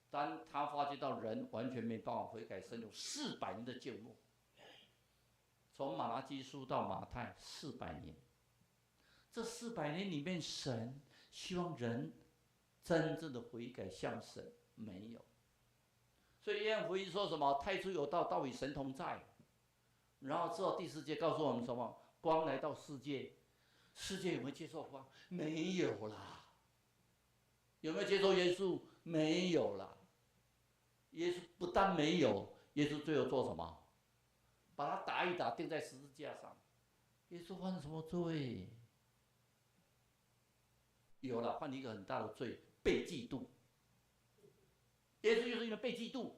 A: 当他发觉到人完全没办法悔改，神有400年的救恩。从马拉基书到马太400年，这400年里面，神希望人真正的悔改向神，没有。所以约翰福音说什么？太初有道，道与神同在。然后之后第4节告诉我们什么？光来到世界，世界有没有接受光？没有啦。有没有接受耶稣？没有啦。耶稣不但没有，耶稣最后做什么？把他打一打，钉在十字架上。耶稣犯什么罪？有了，犯了一个很大的罪，被嫉妒。耶稣就是因为被嫉妒。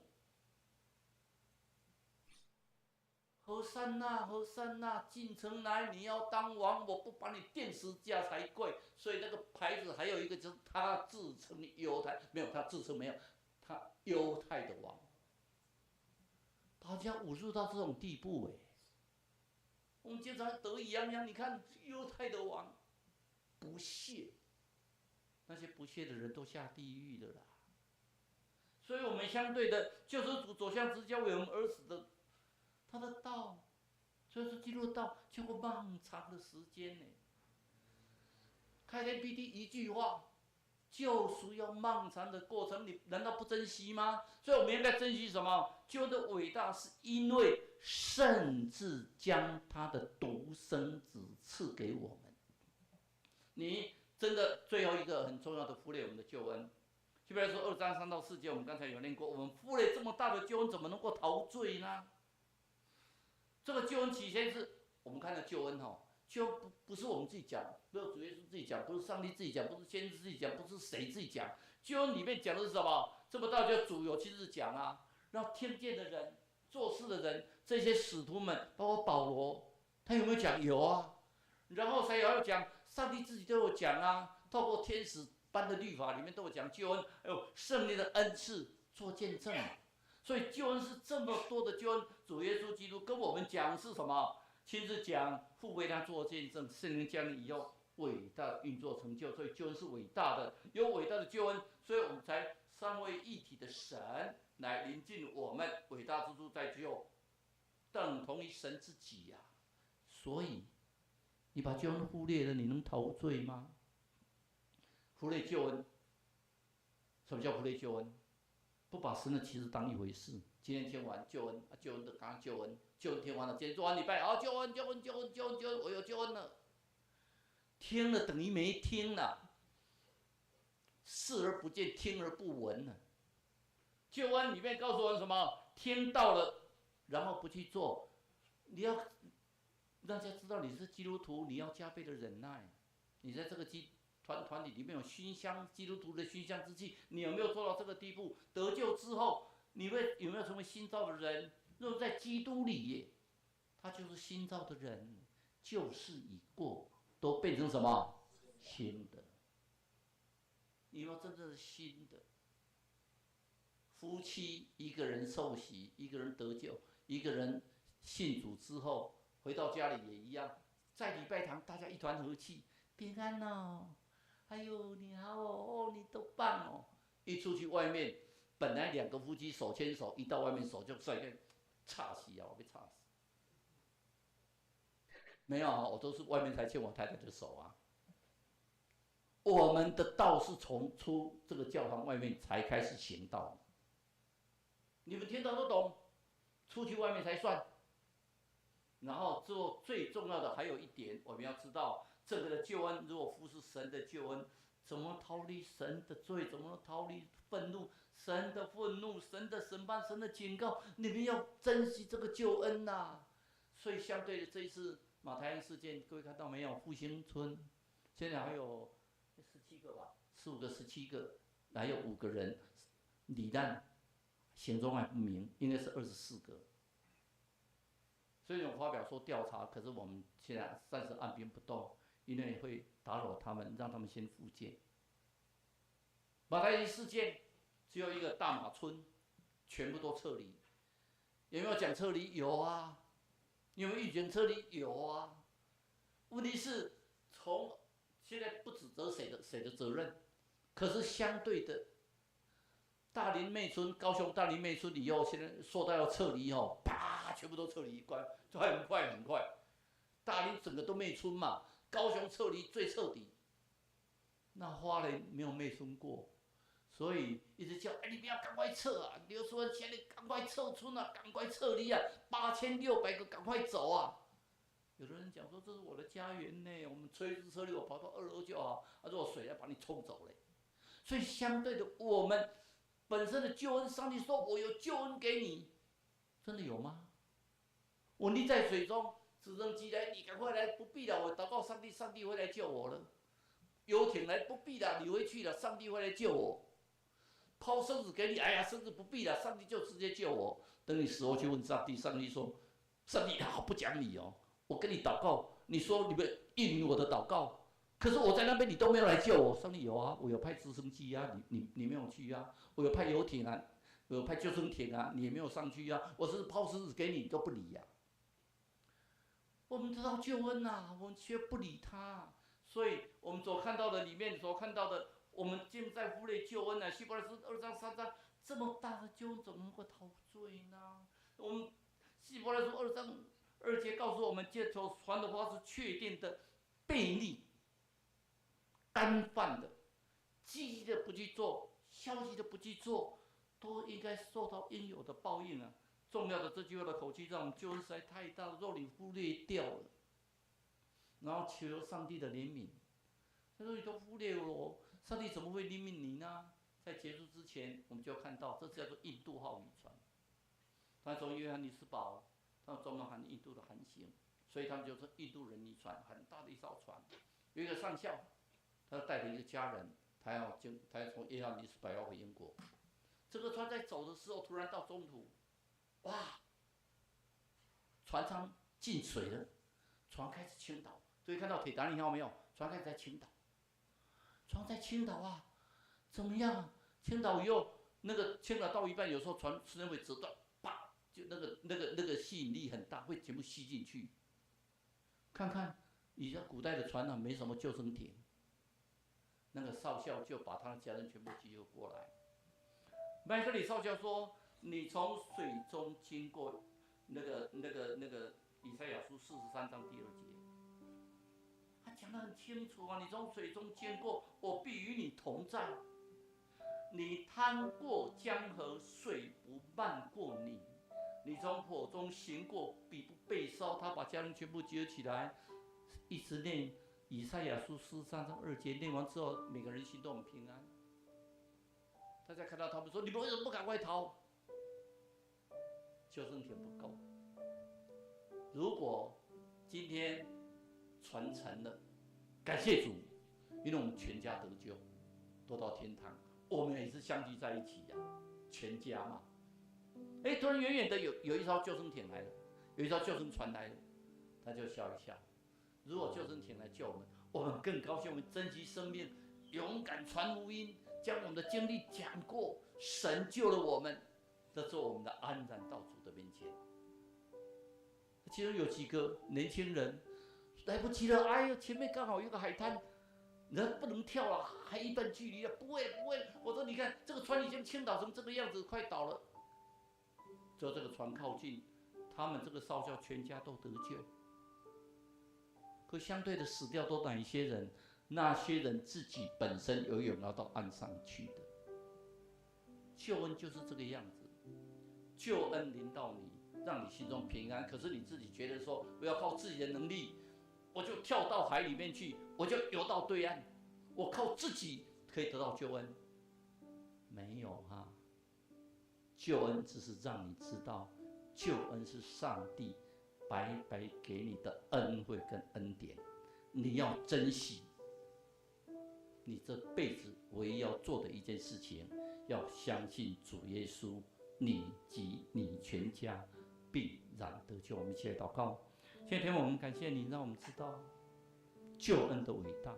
A: 何山呐，何山呐，进城来，你要当王，我不把你钉十字架才怪。所以那个牌子还有一个就是他自称犹太，没有他自称没有，他犹太的王。大家侮辱到这种地步哎！我们经常得意洋洋，你看犹太的王，不屑，那些不屑的人都下地狱的啦。所以我们相对的，救世主走向直交为我们而死的，他的道，所以说基督的道经过漫长的时间呢。开天辟地一句话，救赎要漫长的过程，你难道不珍惜吗？所以我们应该珍惜什么？救恩的伟大是因为甚至将他的独生子赐给我们。你真的最后一个很重要的忽略我们的救恩。就比如说2章3到4节，我们刚才有念过，我们忽略这么大的救恩，怎么能够陶醉呢？这个救恩起先是我们看的救恩哈，救恩不是我们自己讲，不是主耶稣自己讲，不是上帝自己讲，不是先知自己讲，不是谁自己讲。救恩里面讲的是什么？这么大就主有亲自讲啊，让听见的人、做事的人，这些使徒们，包括保罗，他有没有讲？有啊。然后谁也要讲？上帝自己都有讲啊，透过天使般的律法里面都有讲救恩，还有圣灵的恩赐做见证。所以救恩是这么多的救恩，主耶稣基督跟我们讲是什么？亲自讲，父为他做见证，圣灵降临以后，伟大的运作成就。所以救恩是伟大的，有伟大的救恩，所以我们才三位一体的神来临近我们，伟大之处在救，等同于神自己呀。所以你把救恩忽略了，你能陶醉吗？忽略救恩，什么叫忽略救恩？不把神的启示当一回事。今天听完救恩，救恩的刚刚救恩，救恩听完了，今天做完礼拜，好，救恩，救恩，救恩，救恩，救恩，我有救恩了。听了等于没听了，视而不见，听而不闻了。救恩里面告诉我们什么？听到了，然后不去做，你要让大家知道你是基督徒，你要加倍的忍耐。你在这个团体里面有熏香基督徒的熏香之气，你有没有做到这个地步？得救之后，你有没有成为新造的人？若在基督里耶，他就是新造的人，旧事已过，都变成什么？新的。你有没有真正的新的？夫妻一个人受洗，一个人得救，一个人信主之后回到家里也一样，在礼拜堂大家一团和气，平安哦。哎呦，你好哦，你都棒哦！一出去外面，本来2个夫妻手牵手，一到外面手就甩开，吵死啊！我被吵死。没有啊，我都是外面才牵我太太的手啊。我们的道是从出这个教堂外面才开始行道。你们听到都懂，出去外面才算。然后之后最重要的还有一点，我们要知道。这个的救恩，如果不是神的救恩，怎么逃离神的罪？怎么逃离愤怒？神的愤怒，神的审判，神的警告，你们要珍惜这个救恩呐。所以相对的这一次马太案事件，各位看到没有？复兴村现在还有17个吧，15个、17个，还有5个人罹难，行踪还不明，应该是24个。所以我发表说调查，可是我们现在暂时按兵不动，因为会打扰他们，让他们先复健。马太案事件只有一个大马村，全部都撤离。有没有讲撤离？有啊。有没有预警撤离？有啊。问题是从现在不指责谁的责任，可是相对的，大林妹村、高雄大林妹村以后，现在说到要撤离哦，啪，全部都撤离，就很快很快。大林整个都妹村嘛，高雄撤离最彻底，那花莲没有妹村过。所以一直叫，你不要赶快撤啊！刘书文现在赶快撤村啊，赶快撤离啊！8600个赶快走啊！有的人讲说这是我的家园呢，我们吹支车离我跑到2楼就好，如果水要把你冲走嘞。所以相对的，我们本身的救恩，上帝说我有救恩给你，真的有吗？我溺在水中，直升机来，你赶快来，不必了，我祷告上帝，上帝会来救我了。游艇来，不必了，你回去了，上帝会来救我。抛绳子给你，哎呀，绳子不必了，上帝就直接救我。等你死后去问上帝，上帝说：“上帝好不讲理哦，我跟你祷告，你说你们应允我的祷告，可是我在那边你都没有来救我。”上帝有啊，我有派直升机啊，你没有去啊，我有派游艇啊，我有派救生艇啊，你也没有上去啊，我是抛绳子给你，你都不理呀、我们知道救恩啊，我们却不理他，所以我们所看到的里面所看到的。我们尽在乎类救恩呢？希伯来书2章3章这么大的救恩，怎么能够陶醉呢？我们希伯来书2章2节告诉我们，借所传的话是确定的、悖逆、干犯的、积极的不去做、消极的不去做，都应该受到应有的报应啊！重要的这句话的口气，让我们救恩实在太大了，若你忽略掉了，然后求上帝的怜悯，他说你都忽略了我。上帝怎么会怜悯你呢？在结束之前，我们就看到，这叫做印度号渔船。他从约翰尼斯堡，他专门喊印度的航行，所以他们就是印度人渔船，很大的一艘船。有一个上校，他带着一个家人，他要从约翰尼斯堡要回英国。这个船在走的时候，突然到中途，哇，船舱进水了，船开始倾倒。各位看到铁达尼号没有？船开始在倾倒。船在倾倒啊，怎么样啊？倾倒以后，那个倾倒到一半，有时候船时间会折断，啪，就那个吸引力很大，会全部吸进去。看看以前古代的船啊，没什么救生艇，那个少校就把他的家人全部集合过来。麦克里少校说：“你从水中经过，那个以赛亚书43章第2节。”他讲得很清楚啊，你从水中经过，我必与你同在。你趟过江河，水不漫过你；你从火中行过，必不被烧。他把家人全部集合起来，一直念以赛亚书43章2节，念完之后，每个人心都很平安。大家看到他们说：“你们为什么不赶快逃？”救生艇不够。如果今天传承了，感谢主，因为我们全家得救，都到天堂，我们也是相聚在一起呀、全家嘛。突然远远的有一艘救生艇来了，有一艘救生船来了，他就笑一笑。如果救生艇来救我们，我们更高兴，我们珍惜生命，勇敢传福音，将我们的经历讲过，神救了我们，这是我们的安然到主的面前。其中有几个年轻人来不及了，哎呦，前面刚好有个海滩，人不能跳了，还一段距离了，不会，我说你看这个船已经倾倒成这个样子，快倒了。只有这个船靠近，他们这个少校全家都得救。可相对的死掉都哪一些人？那些人自己本身游泳要到岸上去的。救恩就是这个样子，救恩临到你，让你心中平安。可是你自己觉得说，我要靠自己的能力，我就跳到海里面去，我就游到对岸，我靠自己可以得到救恩？没有哈，救恩只是让你知道，救恩是上帝白白给你的恩惠跟恩典，你要珍惜。你这辈子唯一要做的一件事情，要相信主耶稣，你及你全家必然得救。我们一起来祷告。现在天父，我们感谢你，让我们知道救恩的伟大。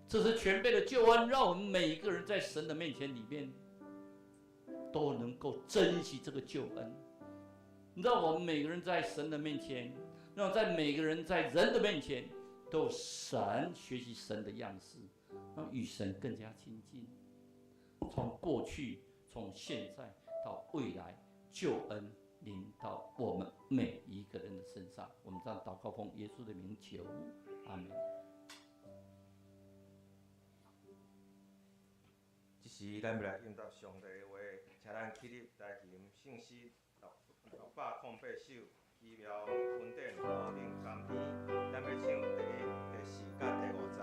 A: 这是全备的救恩，让我们每一个人在神的面前里面都能够珍惜这个救恩。让我们每个人在神的面前，让在每个人在人的面前都有神，学习神的样式，让与神更加亲近。从过去，从现在到未来，救恩临到我们每一个人的身上。我们这样祷告，奉耶稣的名求，阿门。
C: 这时咱要来应答上帝的话，请咱起立来吟圣诗608首，奇妙恩典无定甘甜，咱要唱第4甲第5节。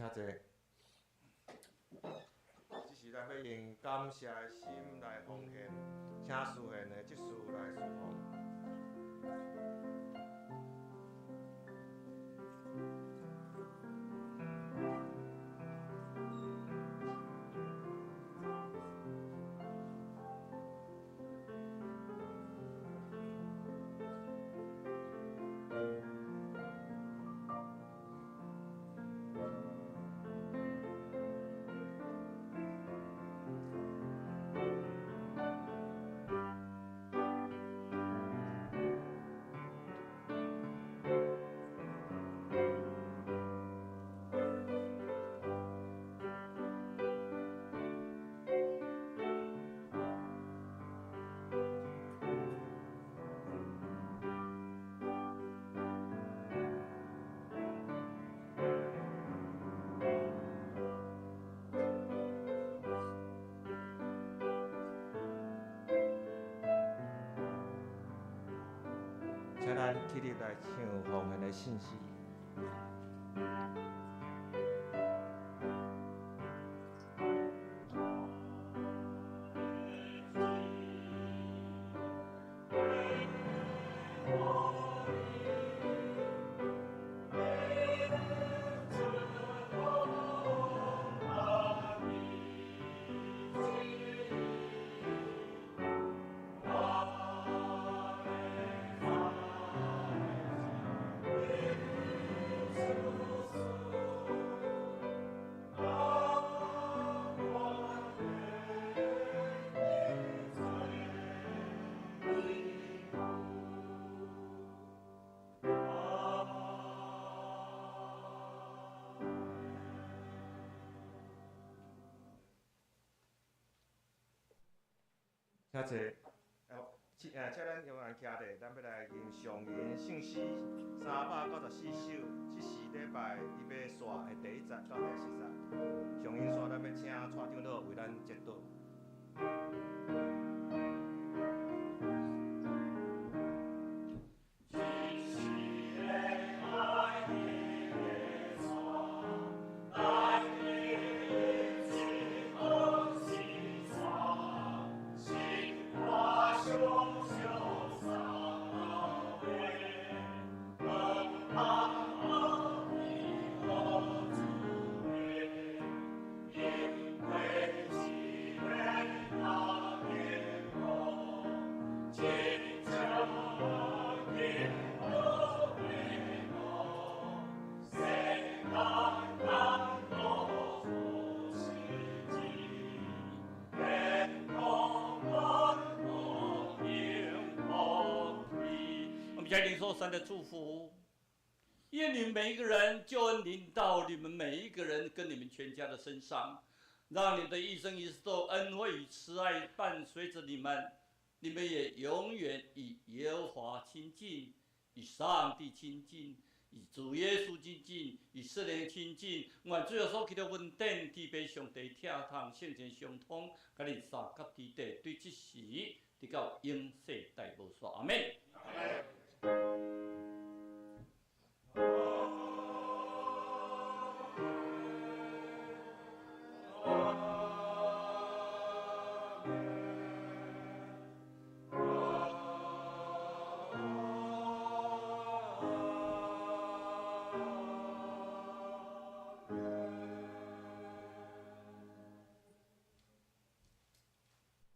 C: 请坐。这时咱要用感谢的心来奉献，请事献的职事来侍奉。请咱起立来唱奉献的信息。遐济，即咱有人徛咧，咱要来吟上吟信息394首，这是礼拜伊要刷的第1节到第10节。上吟刷，咱要请蔡长老为咱接导。
A: 领受神的祝福，愿你们每一个人救恩临到你们每一个人跟你们全家的身上，让你的一生一世都恩惠与慈爱伴随着你们，你们也永远与耶和华亲近，与上帝亲近，与主耶稣亲近，与圣灵亲近。愿最后所祈的稳定，地被上帝听通，圣前相通，甲你三甲地底对这时，直到永世代无说。阿门。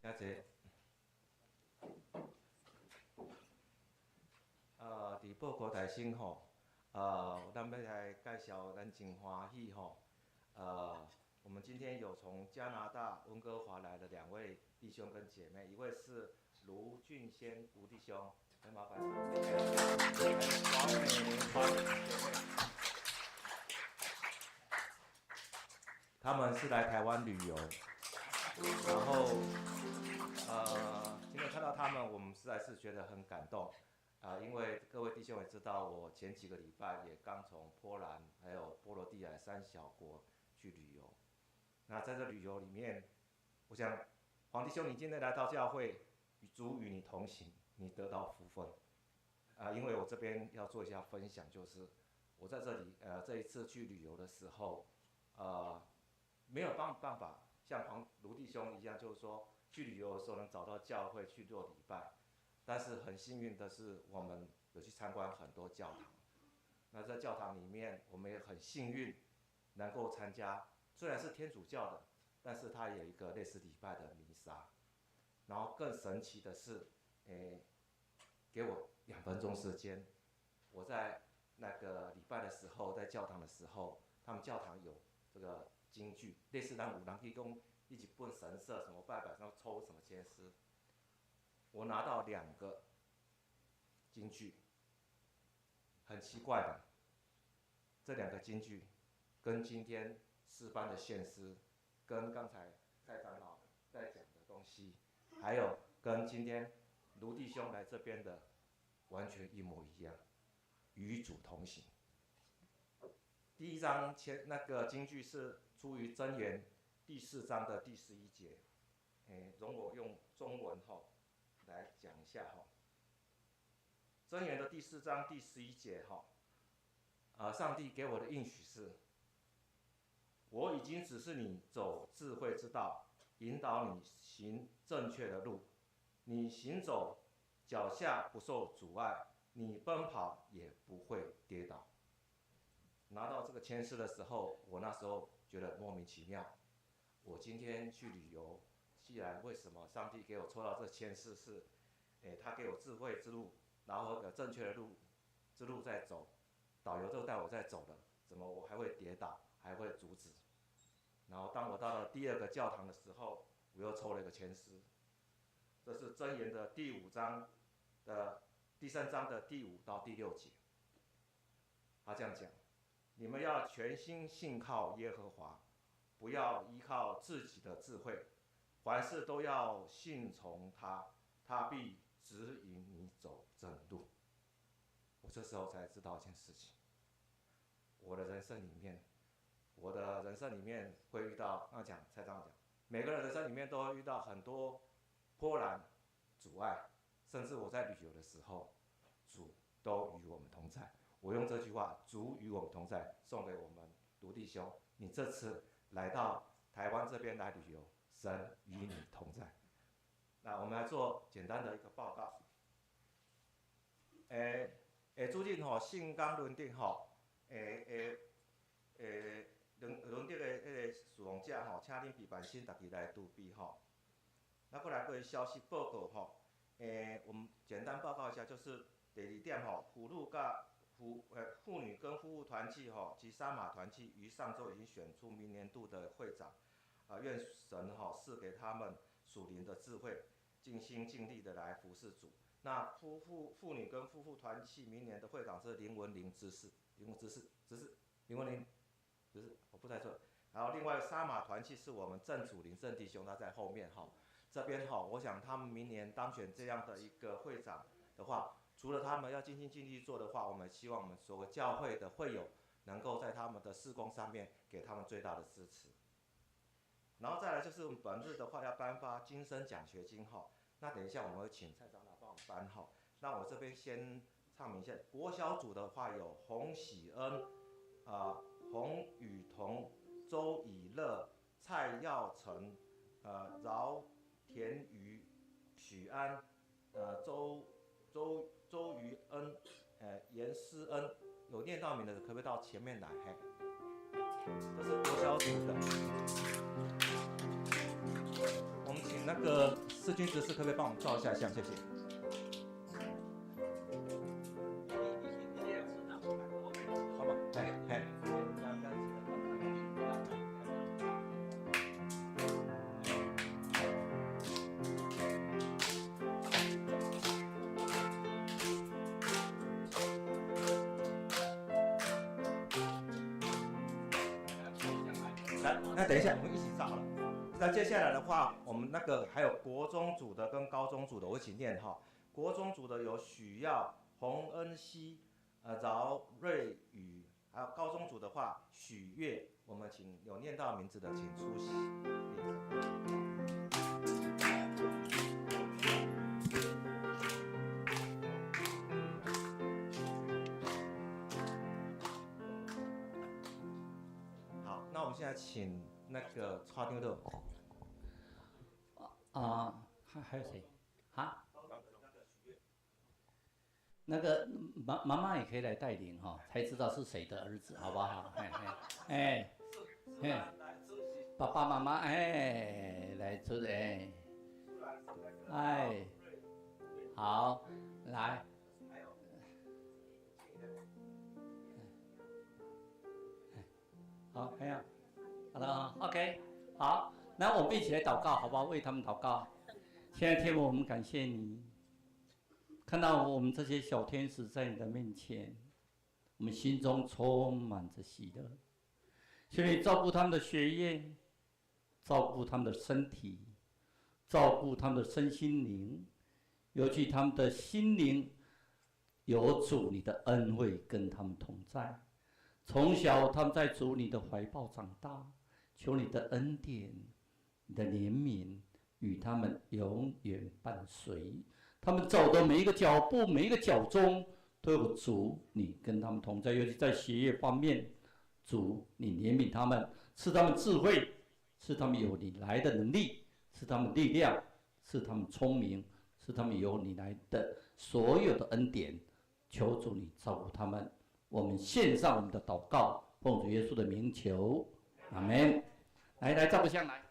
C: 遐济，伫报国台省吼，咱要来介绍咱真欢喜吼，我们今天有从加拿大温哥华来的2位弟兄跟姐妹，一位是卢俊先卢弟兄，很麻烦，王美玲华姐妹，他们是来台湾旅游，然后。今天看到他们，我们实在是觉得很感动，因为各位弟兄也知道，我前几个礼拜也刚从波兰还有波罗的海3小国去旅游。那在这旅游里面，我想黄弟兄，你今天来到教会，主与你同行，你得到福分。因为我这边要做一下分享，就是我在这里这一次去旅游的时候，没有办法像卢弟兄一样，就是说。去旅游的时候能找到教会去做礼拜，但是很幸运的是，我们有去参观很多教堂。那在教堂里面，我们也很幸运能够参加，虽然是天主教的，但是它有一个类似礼拜的弥撒。然后更神奇的是，给我2分钟时间，我在那个礼拜的时候，在教堂的时候，他们教堂有这个金句，类似咱有人去讲。一起问神社什么拜拜，然后抽什么签诗。我拿到2个金句，很奇怪的，这2个金句跟今天诗班的献诗，跟刚才蔡长老在讲的东西，还有跟今天卢弟兄来这边的完全一模一样，与主同行。第1章那个金句是出于箴言。第4章的第11节，容我用中文来讲一下箴言的第4章第11节上帝给我的应许是：我已经指示你走智慧之道，引导你行正确的路。你行走脚下不受阻碍，你奔跑也不会跌倒。拿到这个签诗的时候，我那时候觉得莫名其妙。我今天去旅游，既然为什么上帝给我抽到这签诗是，他给我智慧之路，然后有正确的之路在走，导游都带我在走的，怎么我还会跌倒，还会阻止？然后当我到了第2个教堂的时候，我又抽了一个签诗，这是箴言的第3章的第5到第6节，他这样讲：你们要全心信靠耶和华。不要依靠自己的智慧，凡事都要信从他，他必指引你走正路。我这时候才知道一件事情，我的人生里面会遇到，才这样讲，每个人人生里面都会遇到很多波澜阻碍，甚至我在旅游的时候，主都与我们同在。我用这句话“主与我们同在”送给我们卢弟兄，你这次来到台湾这边来旅游，神与你同在。那我们来做简单的一个报告。最近信港轮顶轮顶的迄个使用者请恁批办新，大家来拄比那过来个消息报告我们简单报告一下，就是第2点妇女跟夫妇团契及沙马团契于上周已经选出明年度的会长，愿神赐给他们属灵的智慧，尽心尽力的来服侍主。那妇女跟夫妇团契明年的会长是林文玲执事，林文玲执事，我不太错。然后另外沙马团契是我们郑楚林郑弟兄，他在后面这边我想他们明年当选这样的一个会长的话，除了他们要尽心尽力做的话，我们希望我们所有教会的会友能够在他们的事工上面给他们最大的支持。然后再来就是我们本日的话要颁发今生奖学金那等一下我们会请蔡长老帮我们颁那我这边先唱明一下，国小组的话有洪喜恩、洪雨彤、周以乐、蔡耀成、饶田瑜、许安、周瑜恩、严思恩，有念到名的可不可以到前面来？这是国小组的。我们请那个世军执事可不可以帮我们照一下相？谢谢。好吧，那等一下，我们一起照好了。那接下来的话，我们那个还有国中组的跟高中组的，我一起念国中组的有许耀、洪恩熙、饶瑞宇，还有高中组的话许月，我们请有念到名字的请出席。好，那我们现在请那个插丁的。
A: 还有谁？那个妈妈也可以来带领才知道是谁的儿子，好不好？爸爸妈妈来出好，来。好，没有，好了 ，OK， 好，那我们一起来祷告，好不好？为他们祷告。亲爱的天父，我们感谢你，看到我们这些小天使在你的面前，我们心中充满着喜乐。求你照顾他们的学业，照顾他们的身体，照顾他们的身心灵，尤其他们的心灵有主你的恩惠跟他们同在。从小他们在主你的怀抱长大，求你的恩典、你的怜悯与他们永远伴随。他们走的每一个脚步、每一个脚中，都有主你跟他们同在。尤其在学业方面，主你怜悯他们，赐他们智慧，赐他们有你来的能力，赐他们力量，赐他们聪明，赐他们有你来的所有的恩典。求主你照顾他们。我们献上我们的祷告，奉主耶稣的名求，阿门。来，照不相来。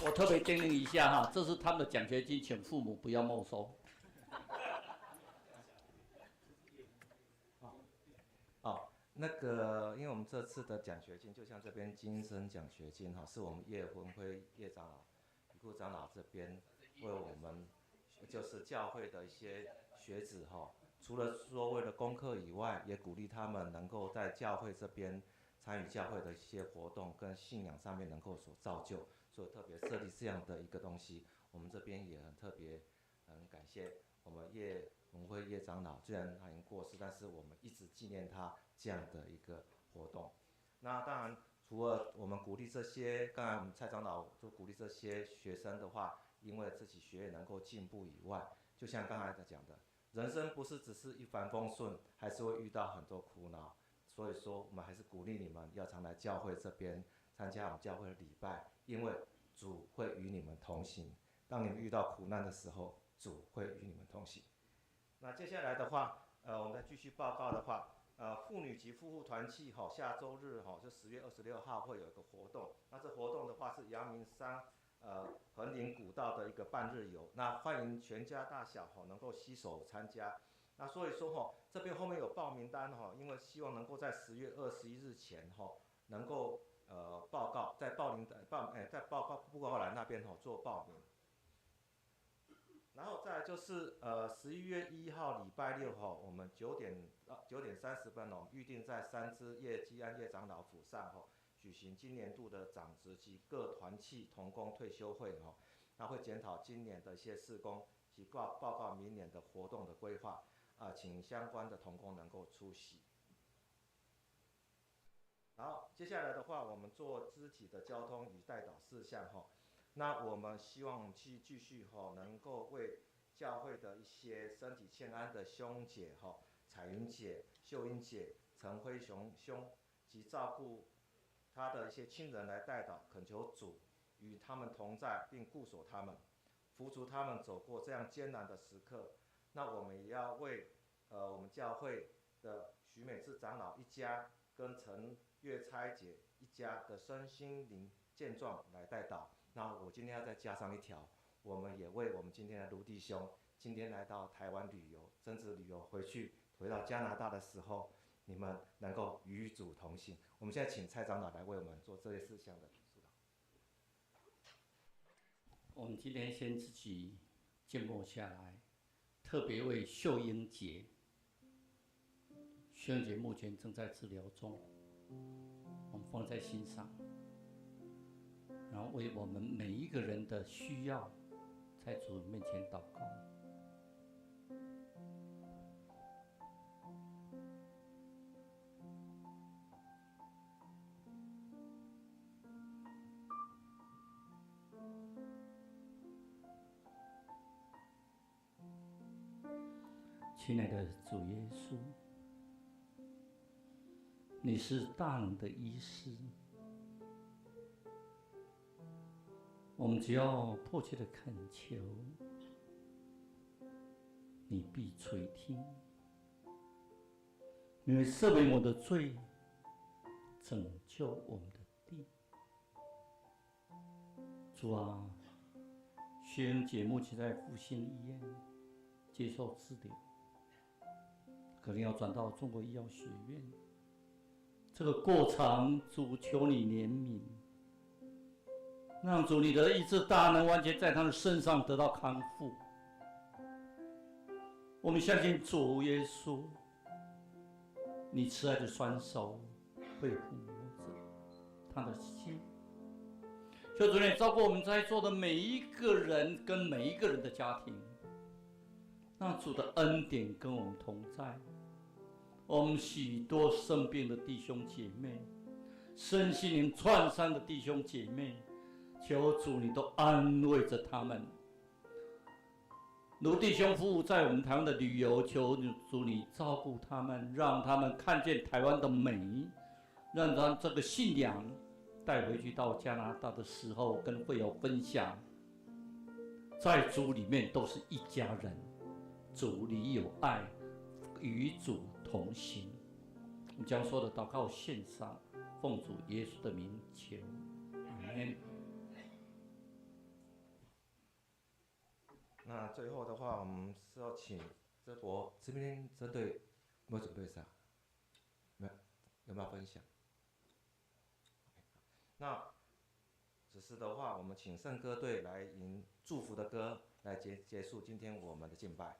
A: 我特别叮咛一下这是他们的奖学金，请父母不要没收。
C: 那个，因为我们这次的奖学金，就像这边金生奖学金哈，是我们叶文辉叶长老、李库长老这边为我们，就是教会的一些学子哈，除了说为了功课以外，也鼓励他们能够在教会这边参与教会的一些活动，跟信仰上面能够所造就，所以特别设立这样的一个东西。我们这边也很特别，很感谢我们叶文辉叶长老，虽然他已经过世，但是我们一直纪念他这样的一个活动。那当然，除了我们鼓励这些，刚才我们蔡长老就鼓励这些学生的话，因为自己学业能够进步以外，就像刚才他讲的，人生不是只是一帆风顺，还是会遇到很多苦恼。所以说，我们还是鼓励你们要常来教会这边参加我们教会的礼拜，因为主会与你们同行。当你们遇到苦难的时候，主会与你们同行。那接下来的话，我们再继续报告的话，妇女及夫妇团契下周日就10月26号会有一个活动。那这活动的话是阳明山横林古道的一个半日游，那欢迎全家大小能够携手参加。那所以说这边后面有报名单因为希望能够在10月21日前能够报告，在报告栏那边做报名。然后再来就是11月1号礼拜六我们9点30分预定在三支叶基安叶长老府上举行今年度的长职及各团契同工退休会那会检讨今年的一些事工及报告明年的活动的规划请相关的同工能够出席。好，接下来的话，我们做肢体的交通与代祷事项那我们希望继续能够为教会的一些身体欠安的兄姐彩云姐、秀英姐、陈辉雄兄及照顾他的一些亲人来代祷，恳求主与他们同在，并顾守他们，扶助他们走过这样艰难的时刻。那我们也要为我们教会的许美智长老一家跟陈月钗姐一家的身心灵健壮来代祷。那我今天要再加上一条，我们也为我们今天的卢弟兄今天来到台湾旅游，甚至旅游回到加拿大的时候，你们能够与主同行。我们现在请蔡长老来为我们做这些事项的疏导。
A: 我们今天先自己静默下来，特别为秀英姐，秀英姐目前正在治疗中，我们放在心上。然后为我们每一个人的需要，在主面前祷告。亲爱的主耶稣，你是大能的医师。我们只要迫切的恳求，你必垂听，因为赦免我的罪，拯救我们的地。主啊，薛英姐目前在复兴医院接受治疗，可能要转到中国医药学院。这个过程，主求你怜悯。让主你的医治大能完全在他的身上得到康复。我们相信主耶稣，你慈爱的双手会抚摸着他的心。求主你照顾我们在座的每一个人跟每一个人的家庭，让主的恩典跟我们同在。我们许多生病的弟兄姐妹，身心灵创伤的弟兄姐妹，求主你都安慰着他们。如弟兄夫妇在我们台湾的旅游，求主你照顾他们，让他们看见台湾的美，让他这个信仰带回去到加拿大的时候，跟会友分享，在主里面都是一家人，主里有爱，与主同行。我们将所有的祷告献上，奉主耶稣的名求，阿们。
C: 那最后的话，我们是要请这边针对有没有准备啥？没有，有没有分享？那此时的话，我们请圣歌队来吟祝福的歌，来结束今天我们的敬拜。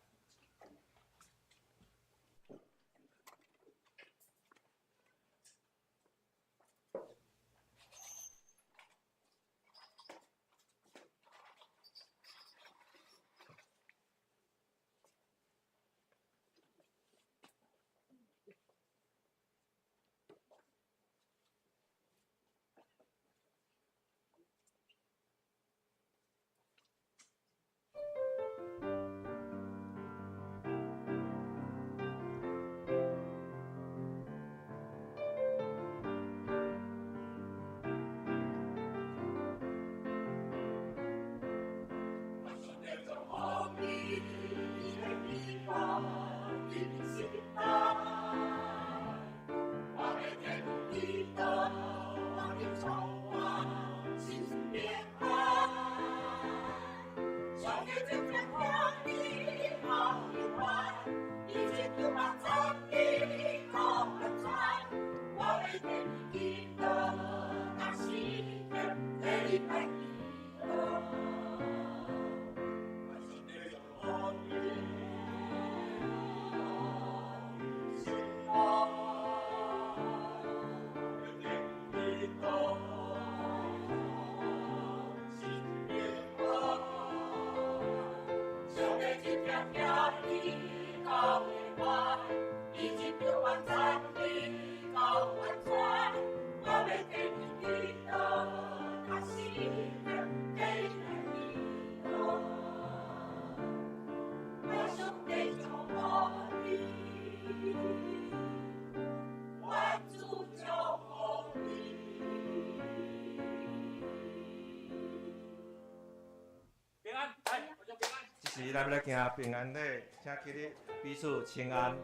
C: 是咱要来行平安礼，请起立，彼此请安。